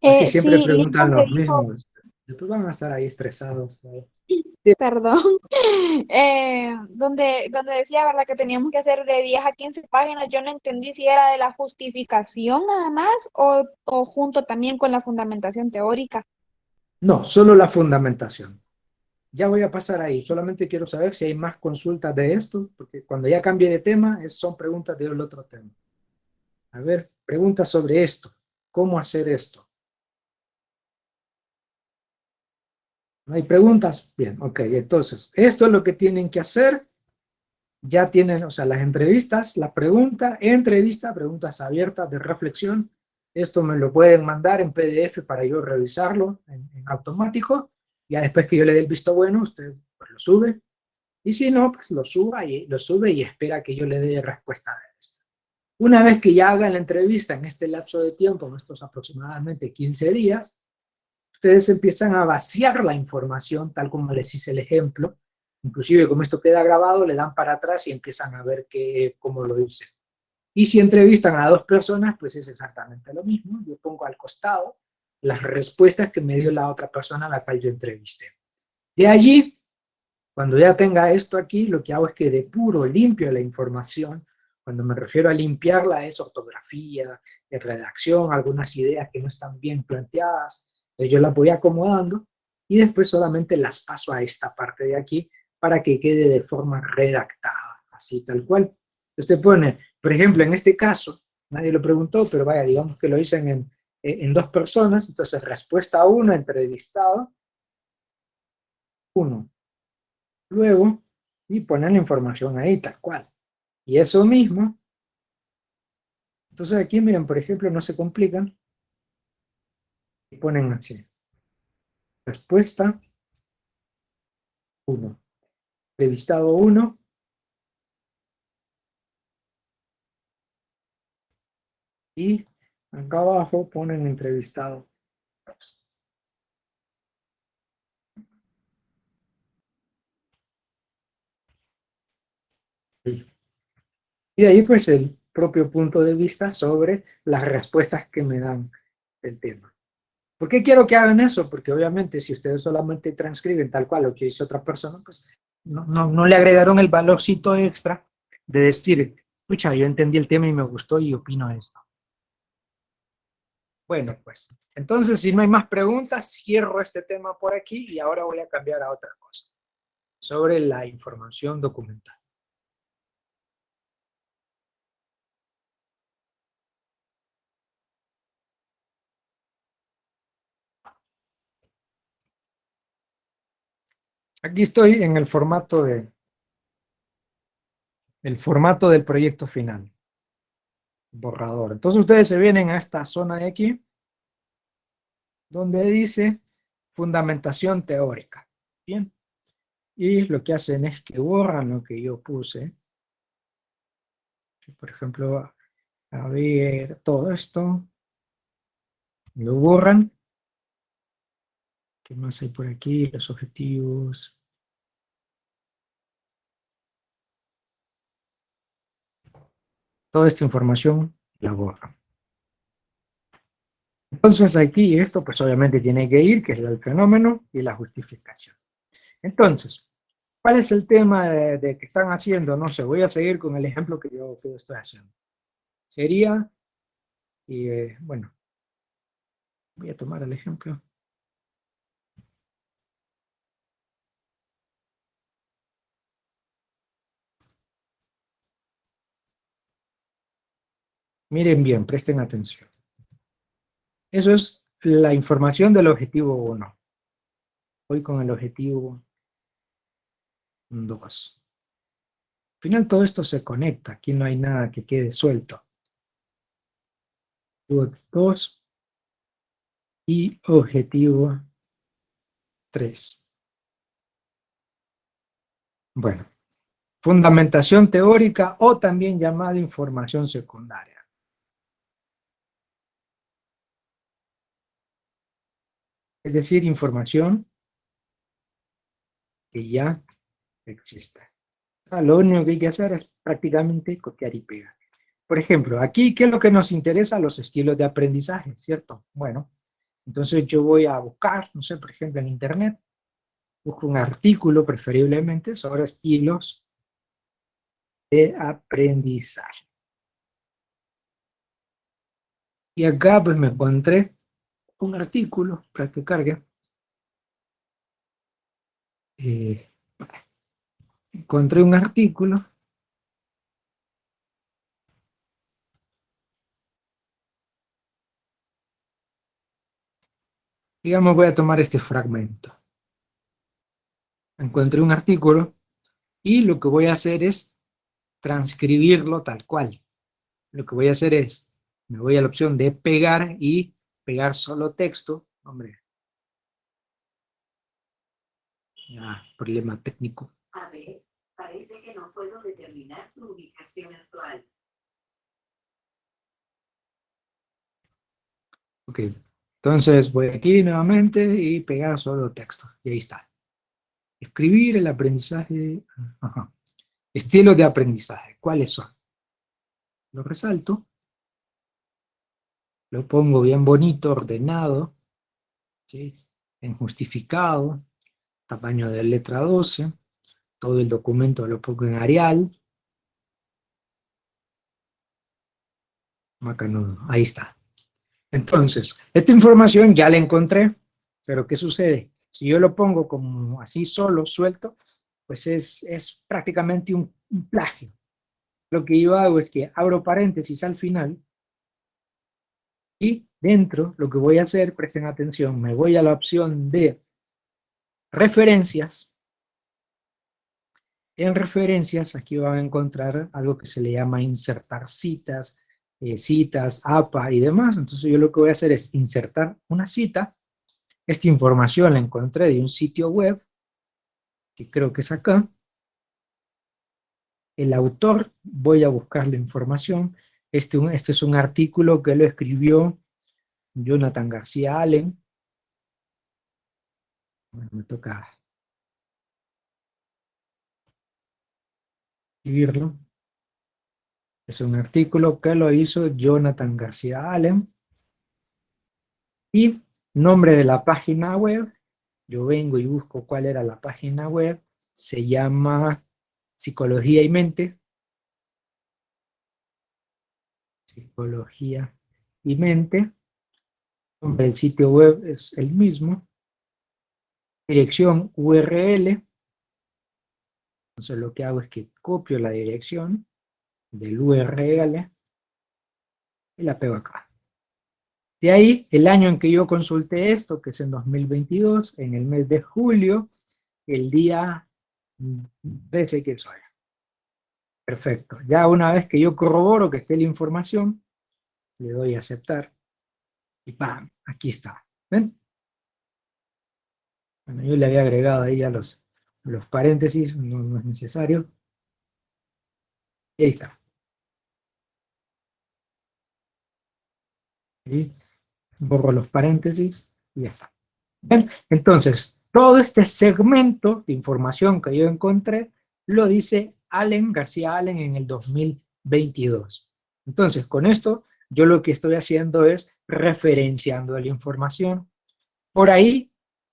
así siempre Sí, y preguntan donde los dijo, mismos. Después van a estar ahí estresados. perdón, donde decía, ¿verdad? Que teníamos que hacer de 10 a 15 páginas, yo no entendí si era de la justificación nada más o junto también con la fundamentación teórica. No, solo la fundamentación. Ya voy a pasar ahí, solamente quiero saber si hay más consultas de esto, porque cuando ya cambie de tema, son preguntas del otro tema. A ver, preguntas sobre esto. ¿Cómo hacer esto? ¿No hay preguntas? Bien, ok, entonces, esto es lo que tienen que hacer. Ya tienen, o sea, las entrevistas, la pregunta, preguntas abiertas de reflexión. Esto me lo pueden mandar en PDF para yo revisarlo en automático. Ya después que yo le dé el visto bueno, usted pues, lo sube Y si no, pues lo sube y espera que yo le dé respuesta de esto. Una vez que ya haga la entrevista en este lapso de tiempo, en estos aproximadamente 15 días, ustedes empiezan a vaciar la información, tal como les hice el ejemplo. Inclusive, como esto queda grabado, le dan para atrás y empiezan a ver cómo lo hice. Y si entrevistan a 2 personas, pues es exactamente lo mismo. Yo pongo al costado las respuestas que me dio la otra persona a la cual yo entrevisté. De allí, cuando ya tenga esto aquí, lo que hago es que depuro, limpio la información. Cuando me refiero a limpiarla es ortografía, redacción, algunas ideas que no están bien planteadas. Entonces yo las voy acomodando y después solamente las paso a esta parte de aquí para que quede de forma redactada, así tal cual. Usted pone, por ejemplo, en este caso, nadie lo preguntó, pero vaya, digamos que lo hice en 2 personas, entonces respuesta 1, entrevistado, 1. Luego, y ponen la información ahí, tal cual. Y eso mismo, entonces aquí miren, por ejemplo, no se complican, y ponen así, respuesta 1, entrevistado 1, y acá abajo ponen entrevistado 2. Y de ahí pues el propio punto de vista sobre las respuestas que me dan del tema. ¿Por qué quiero que hagan eso? Porque obviamente si ustedes solamente transcriben tal cual lo que hizo otra persona, pues no le agregaron el valorcito extra de decir, escucha, yo entendí el tema y me gustó y opino esto. Bueno, pues, entonces si no hay más preguntas, cierro este tema por aquí y ahora voy a cambiar a otra cosa, sobre la información documental. Aquí estoy en el formato del proyecto final. Borrador. Entonces ustedes se vienen a esta zona de aquí, donde dice fundamentación teórica. Bien. Y lo que hacen es que borran lo que yo puse. Por ejemplo, a ver, todo esto. Lo borran. ¿Qué más hay por aquí? Los objetivos. Toda esta información la borran. Entonces aquí esto pues obviamente tiene que ir, que es el fenómeno y la justificación. Entonces, ¿cuál es el tema de que están haciendo? No sé, voy a seguir con el ejemplo que yo estoy haciendo. Sería, bueno, voy a tomar el ejemplo. Miren bien, presten atención. Eso es la información del objetivo 1. Voy con el objetivo 2. Al final todo esto se conecta. Aquí no hay nada que quede suelto. 2 y objetivo 3. Bueno, fundamentación teórica o también llamada información secundaria. Es decir, información que ya existe. Lo único que hay que hacer es prácticamente copiar y pegar. Por ejemplo, aquí, ¿qué es lo que nos interesa? Los estilos de aprendizaje, ¿cierto? Bueno, entonces yo voy a buscar, no sé, por ejemplo, en internet, busco un artículo preferiblemente sobre estilos de aprendizaje. Y acá pues me encontré un artículo para que cargue. Encontré un artículo. Digamos, voy a tomar este fragmento. Encontré un artículo y lo que voy a hacer es transcribirlo tal cual. Lo que voy a hacer es, me voy a la opción de pegar y pegar solo texto. Hombre, ya, problema técnico. Parece que no puedo determinar tu ubicación actual. Ok, entonces voy aquí nuevamente y pegar solo texto. Y ahí está. Escribir el aprendizaje. Ajá. Estilos de aprendizaje. ¿Cuáles son? Lo resalto. Lo pongo bien bonito, ordenado. ¿Sí? En justificado. Tamaño de letra 12. Todo el documento lo pongo en Arial. Macanudo. Ahí está. Entonces, esta información ya la encontré, pero ¿qué sucede? Si yo lo pongo como así solo, suelto, pues es prácticamente un plagio. Lo que yo hago es que abro paréntesis al final y dentro lo que voy a hacer, presten atención, me voy a la opción de referencias. En referencias aquí van a encontrar algo que se le llama insertar citas, citas, APA y demás. Entonces yo lo que voy a hacer es insertar una cita. Esta información la encontré de un sitio web, que creo que es acá. El autor, voy a buscar la información. Este es un artículo que lo escribió Jonathan García Allen. Bueno, me toca escribirlo. Es un artículo que lo hizo Jonathan García Allen. Y nombre de la página web, yo vengo y busco cuál era la página web, se llama Psicología y Mente. Psicología y Mente. El nombre del sitio web es el mismo. Dirección URL. Entonces lo que hago es que copio la dirección del URL y la pego acá. De ahí, el año en que yo consulté esto, que es en 2022, en el mes de julio, el día 13 que soy. Perfecto. Ya una vez que yo corroboro que esté la información, le doy a aceptar y ¡pam! Aquí está. ¿Ven? Bueno, yo le había agregado ahí ya los paréntesis, no es necesario. Y ahí está. Y borro los paréntesis y ya está. ¿Ven? Entonces, todo este segmento de información que yo encontré lo dice García Allen en el 2022. Entonces, con esto, yo lo que estoy haciendo es referenciando la información. Por ahí,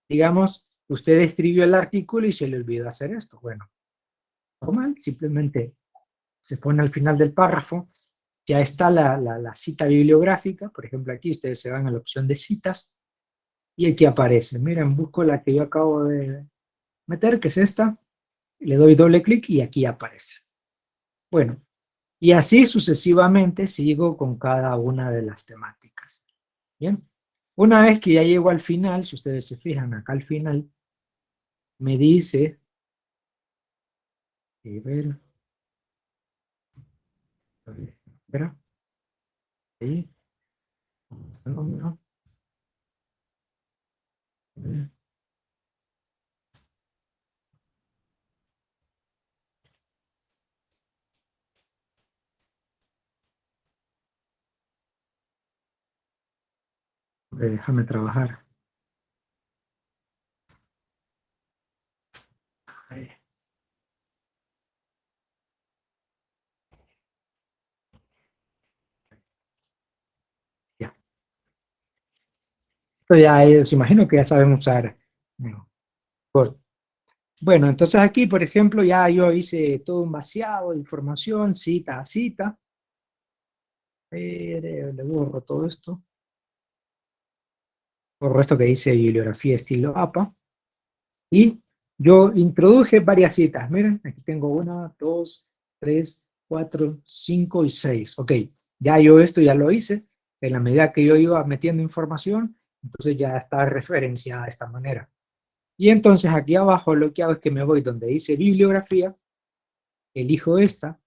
digamos, usted escribió el artículo y se le olvidó hacer esto. Bueno, normal, simplemente se pone al final del párrafo, ya está la cita bibliográfica. Por ejemplo, aquí ustedes se van a la opción de citas, y aquí aparece. Miren, busco la que yo acabo de meter, que es esta, le doy doble clic y aquí aparece. Bueno, y así sucesivamente sigo con cada una de las temáticas. Bien, una vez que ya llego al final, si ustedes se fijan acá al final, me dice, espera, ahí, no, déjame trabajar. Ahí. Ya. Esto ya es, imagino que ya saben usar. Bueno, entonces aquí, por ejemplo, ya yo hice todo un vaciado de información, cita a cita. Le borro todo esto. Borro esto que dice bibliografía estilo APA. Y yo introduje varias citas. Miren, aquí tengo 1, 2, 3, 4, 5 y 6. Ok, ya yo esto ya lo hice. En la medida que yo iba metiendo información, entonces ya está referenciada de esta manera. Y entonces aquí abajo lo que hago es que me voy donde dice bibliografía, elijo esta,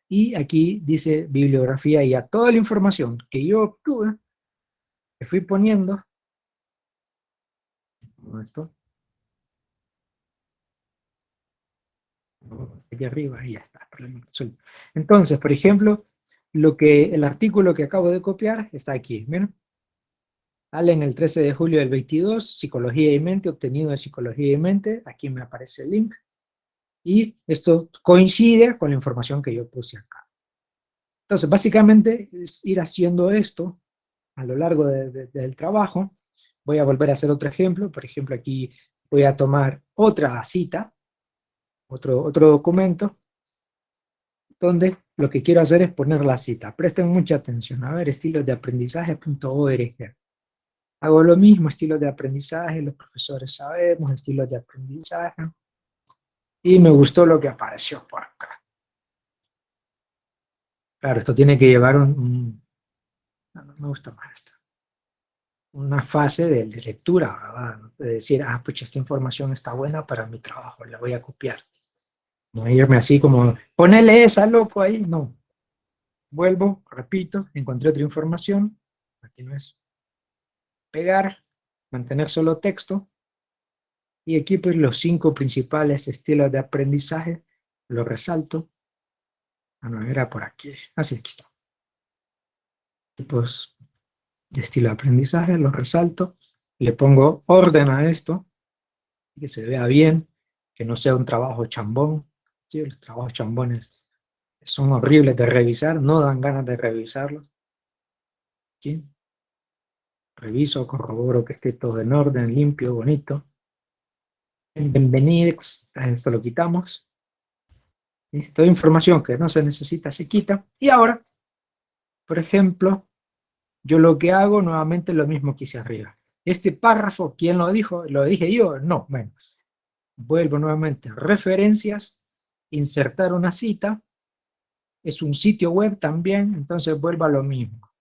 y aquí dice bibliografía y a toda la información que yo obtuve, que fui poniendo, esto, Aquí arriba, y ya está. Problema resuelto. Entonces, por ejemplo, el artículo que acabo de copiar está aquí. ¿Miren? Sale en el 13 de julio del 22, Psicología y Mente, obtenido de Psicología y Mente. Aquí me aparece el link. Y esto coincide con la información que yo puse acá. Entonces, básicamente, es ir haciendo esto a lo largo del trabajo. Voy a volver a hacer otro ejemplo. Por ejemplo, aquí voy a tomar otra cita, otro documento, donde lo que quiero hacer es poner la cita. Presten mucha atención. A ver, estilos de aprendizaje.org. Hago lo mismo, estilos de aprendizaje, los profesores sabemos, estilos de aprendizaje. Y me gustó lo que apareció por acá. Claro, esto tiene que llevar no me gusta más esto. Una fase de lectura, ¿verdad? De decir, pues esta información está buena para mi trabajo, la voy a copiar. No irme así como, ponele esa, loco, ahí, no. Vuelvo, repito, encontré otra información, aquí no es. Pegar, mantener solo texto, y aquí pues los 5 principales estilos de aprendizaje, los resalto. No, era por aquí, así, aquí está. Tipos de estilo de aprendizaje, los resalto, le pongo orden a esto, que se vea bien, que no sea un trabajo chambón. ¿Sí? Los trabajos chambones son horribles de revisar, no dan ganas de revisarlos. ¿Sí? Reviso, corroboro que esté todo en orden, limpio, bonito. Bienvenidos, esto lo quitamos. ¿Sí? Toda información que no se necesita se quita. Y ahora, por ejemplo, yo lo que hago nuevamente es lo mismo que hice arriba. Este párrafo, ¿quién lo dijo? ¿Lo dije yo? No, bueno. Vuelvo nuevamente, referencias, insertar una cita, es un sitio web también, entonces vuelvo a lo mismo.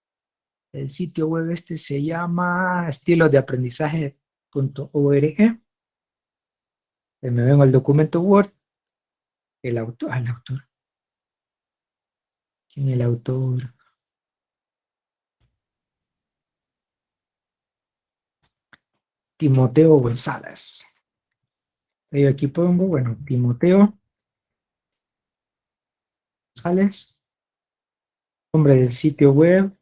El sitio web este se llama estilosdeaprendizaje.org. Me vengo al documento Word, el autor. ¿Quién es el autor? Timoteo González. Y aquí pongo, bueno, Timoteo González, nombre del sitio web.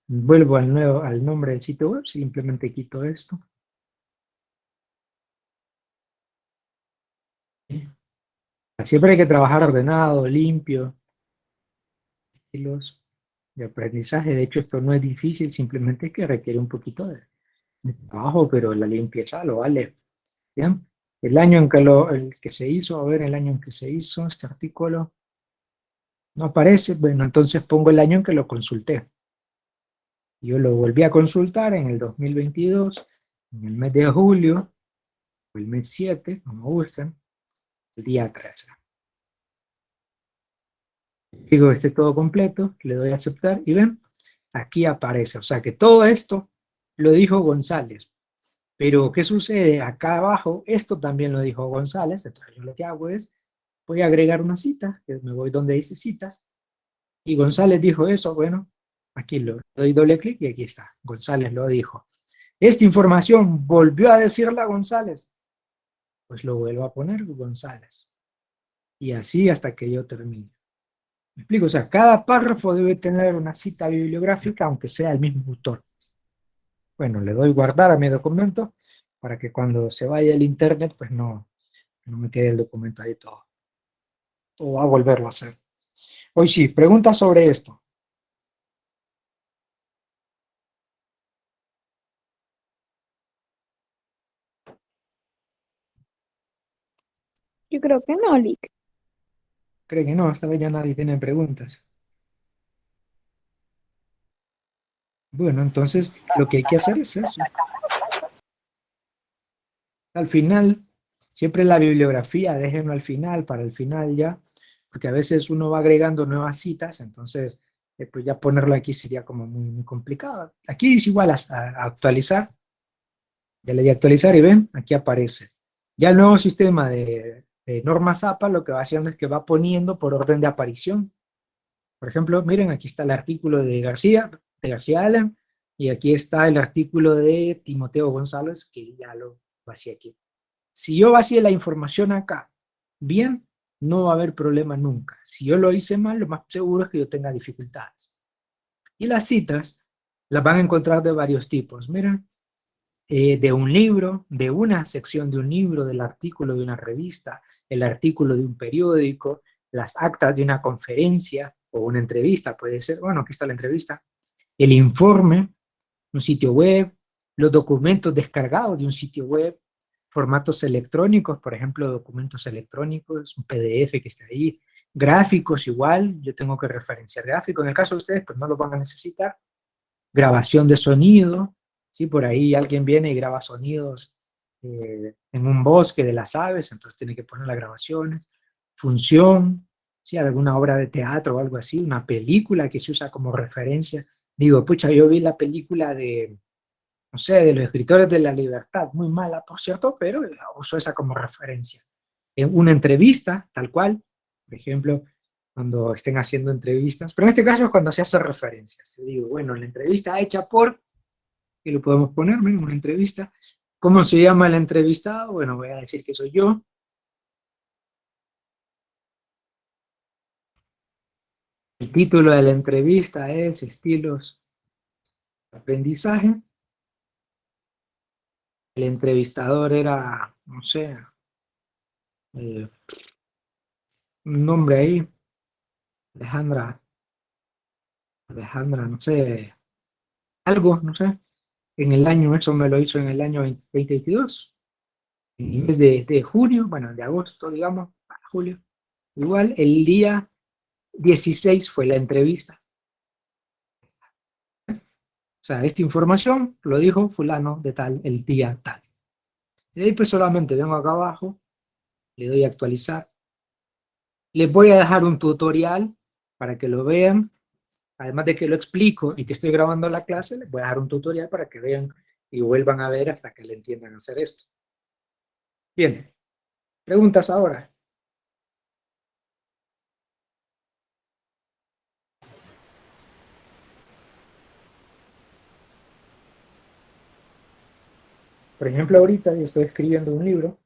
Vuelvo al nombre del sitio web, simplemente quito esto. Siempre hay que trabajar ordenado, limpio. Estilos de aprendizaje. De hecho, esto no es difícil, simplemente es que requiere un poquito de trabajo, pero la limpieza lo vale. ¿Bien? El año en que el que se hizo, a ver, el año en que se hizo este artículo, no aparece. Bueno, entonces pongo el año en que lo consulté. Yo lo volví a consultar en el 2022, en el mes de julio, o el mes 7, como me gustan, el día 13. Digo, esté todo completo, le doy a aceptar y ven, aquí aparece. O sea que todo esto lo dijo González. Pero, ¿qué sucede? Acá abajo, esto también lo dijo González. Entonces yo lo que hago es, voy a agregar una cita, que me voy donde dice citas, y González dijo eso. Bueno, aquí lo doy doble clic y aquí está. González lo dijo. Esta información volvió a decirla González. Pues lo vuelvo a poner González. Y así hasta que yo termine. ¿Me explico? O sea, cada párrafo debe tener una cita bibliográfica, aunque sea el mismo autor. Bueno, le doy guardar a mi documento para que cuando se vaya el internet, pues no me quede el documento ahí todo. O va a volverlo a hacer. Hoy sí, preguntas sobre esto. Yo creo que no, Lick. ¿Creen que no? Esta vez ya nadie tiene preguntas. Bueno, entonces lo que hay que hacer es eso. Al final, siempre la bibliografía, déjenlo al final, para el final ya, porque a veces uno va agregando nuevas citas, entonces pues ya ponerlo aquí sería como muy, muy complicado. Aquí es igual a actualizar. Ya le di a actualizar y ven, aquí aparece. Ya el nuevo sistema de normas APA lo que va haciendo es que va poniendo por orden de aparición. Por ejemplo, miren, aquí está el artículo de García Allen, y aquí está el artículo de Timoteo González, que ya lo vacié aquí. Si yo vacié la información acá bien, no va a haber problema nunca. Si yo lo hice mal, lo más seguro es que yo tenga dificultades. Y las citas las van a encontrar de varios tipos. Miren, de un libro, de una sección de un libro, del artículo de una revista, el artículo de un periódico, las actas de una conferencia o una entrevista, puede ser, bueno, aquí está la entrevista, el informe, un sitio web, los documentos descargados de un sitio web, formatos electrónicos, por ejemplo, documentos electrónicos, un PDF que esté ahí, gráficos igual, yo tengo que referenciar gráficos, en el caso de ustedes, pues no los van a necesitar, grabación de sonido, ¿sí? Por ahí alguien viene y graba sonidos en un bosque de las aves, entonces tiene que poner las grabaciones, función, ¿sí? Alguna obra de teatro o algo así, una película que se usa como referencia, digo, pucha, yo vi la película de, no sé, de los escritores de la libertad, muy mala, por cierto, pero uso esa como referencia. En una entrevista, tal cual, por ejemplo, cuando estén haciendo entrevistas, pero en este caso es cuando se hace referencias. Se digo, bueno, la entrevista hecha por, y lo podemos poner, miren, una entrevista. ¿Cómo se llama el entrevistado? Bueno, voy a decir que soy yo. El título de la entrevista es Estilos de aprendizaje. El entrevistador era, no sé, un nombre ahí, Alejandra, no sé, algo, no sé, en el año, eso me lo hizo en el año 2022, en el mes de junio, bueno, de agosto, digamos, a julio, igual, el día 16 fue la entrevista. O sea, esta información lo dijo fulano de tal, el día tal. Y de ahí pues solamente vengo acá abajo, le doy a actualizar. Les voy a dejar un tutorial para que lo vean. Además de que lo explico y que estoy grabando la clase, les voy a dejar un tutorial para que vean y vuelvan a ver hasta que le entiendan hacer esto. Bien, preguntas ahora. Por ejemplo, ahorita yo estoy escribiendo un libro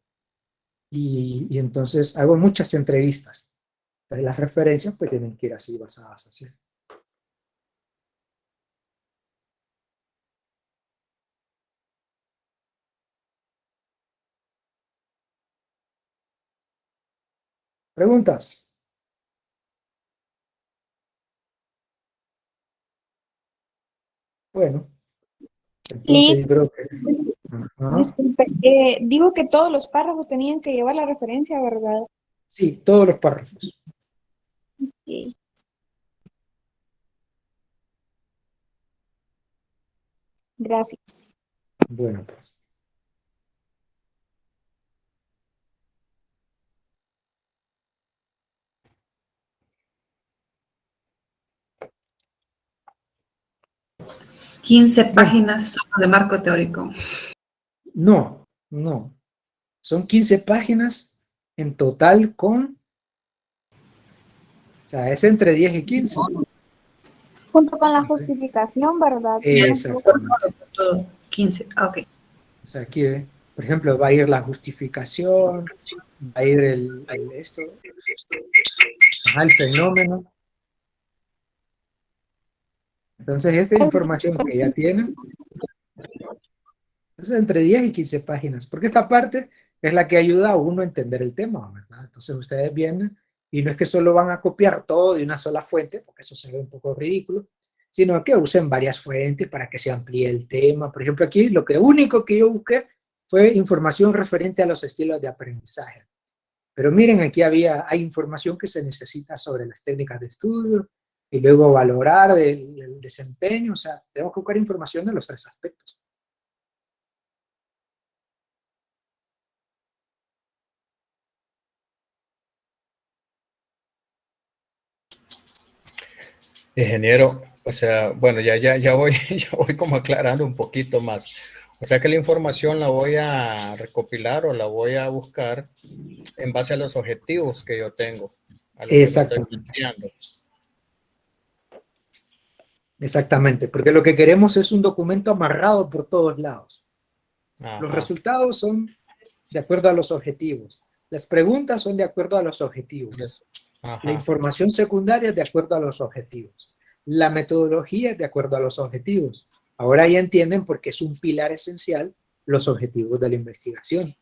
y entonces hago muchas entrevistas. Entonces las referencias pues tienen que ir así basadas así. ¿Preguntas? Bueno, entonces yo creo que... Ajá. Disculpe, digo que todos los párrafos tenían que llevar la referencia, ¿verdad? Sí, todos los párrafos. Sí. Gracias. Bueno, pues. ¿15 páginas solo de marco teórico? No, no. Son 15 páginas en total con... O sea, es entre 10 y 15. Junto con la justificación, ¿verdad? Exactamente. Todo 15, ok. O sea, aquí, por ejemplo, va a ir la justificación, va a ir el fenómeno. Entonces, esta información que ya tienen, es entre 10 y 15 páginas, porque esta parte es la que ayuda a uno a entender el tema, ¿verdad? Entonces, ustedes vienen y no es que solo van a copiar todo de una sola fuente, porque eso se ve un poco ridículo, sino que usen varias fuentes para que se amplíe el tema. Por ejemplo, aquí lo único que yo busqué fue información referente a los estilos de aprendizaje. Pero miren, aquí hay información que se necesita sobre las técnicas de estudio y luego valorar el desempeño. O sea, tenemos que buscar información de los tres aspectos. Ingeniero, o sea, bueno, ya voy como aclarando un poquito más. O sea que la información la voy a recopilar o la voy a buscar en base a los objetivos que yo tengo, a lo que me estoy planteando. Exactamente, porque lo que queremos es un documento amarrado por todos lados. Ajá. Los resultados son de acuerdo a los objetivos. Las preguntas son de acuerdo a los objetivos. Ajá. La información secundaria es de acuerdo a los objetivos. La metodología es de acuerdo a los objetivos. Ahora ya entienden por qué es un pilar esencial los objetivos de la investigación.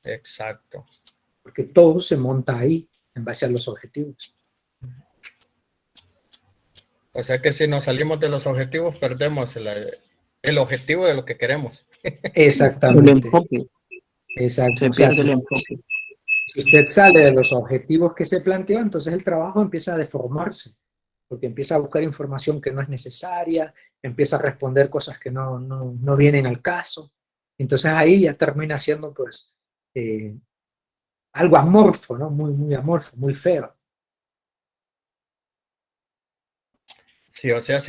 Exacto. Porque todo se monta ahí, en base a los objetivos. O sea que si nos salimos de los objetivos, perdemos el objetivo de lo que queremos. Exactamente. El enfoque. Exacto. Se O sea, pierde el enfoque. si usted sale de los objetivos que se planteó, entonces el trabajo empieza a deformarse, porque empieza a buscar información que no es necesaria, empieza a responder cosas que no vienen al caso. Entonces ahí ya termina siendo pues algo amorfo, ¿no? Muy amorfo, muy feo. Sí, o sea,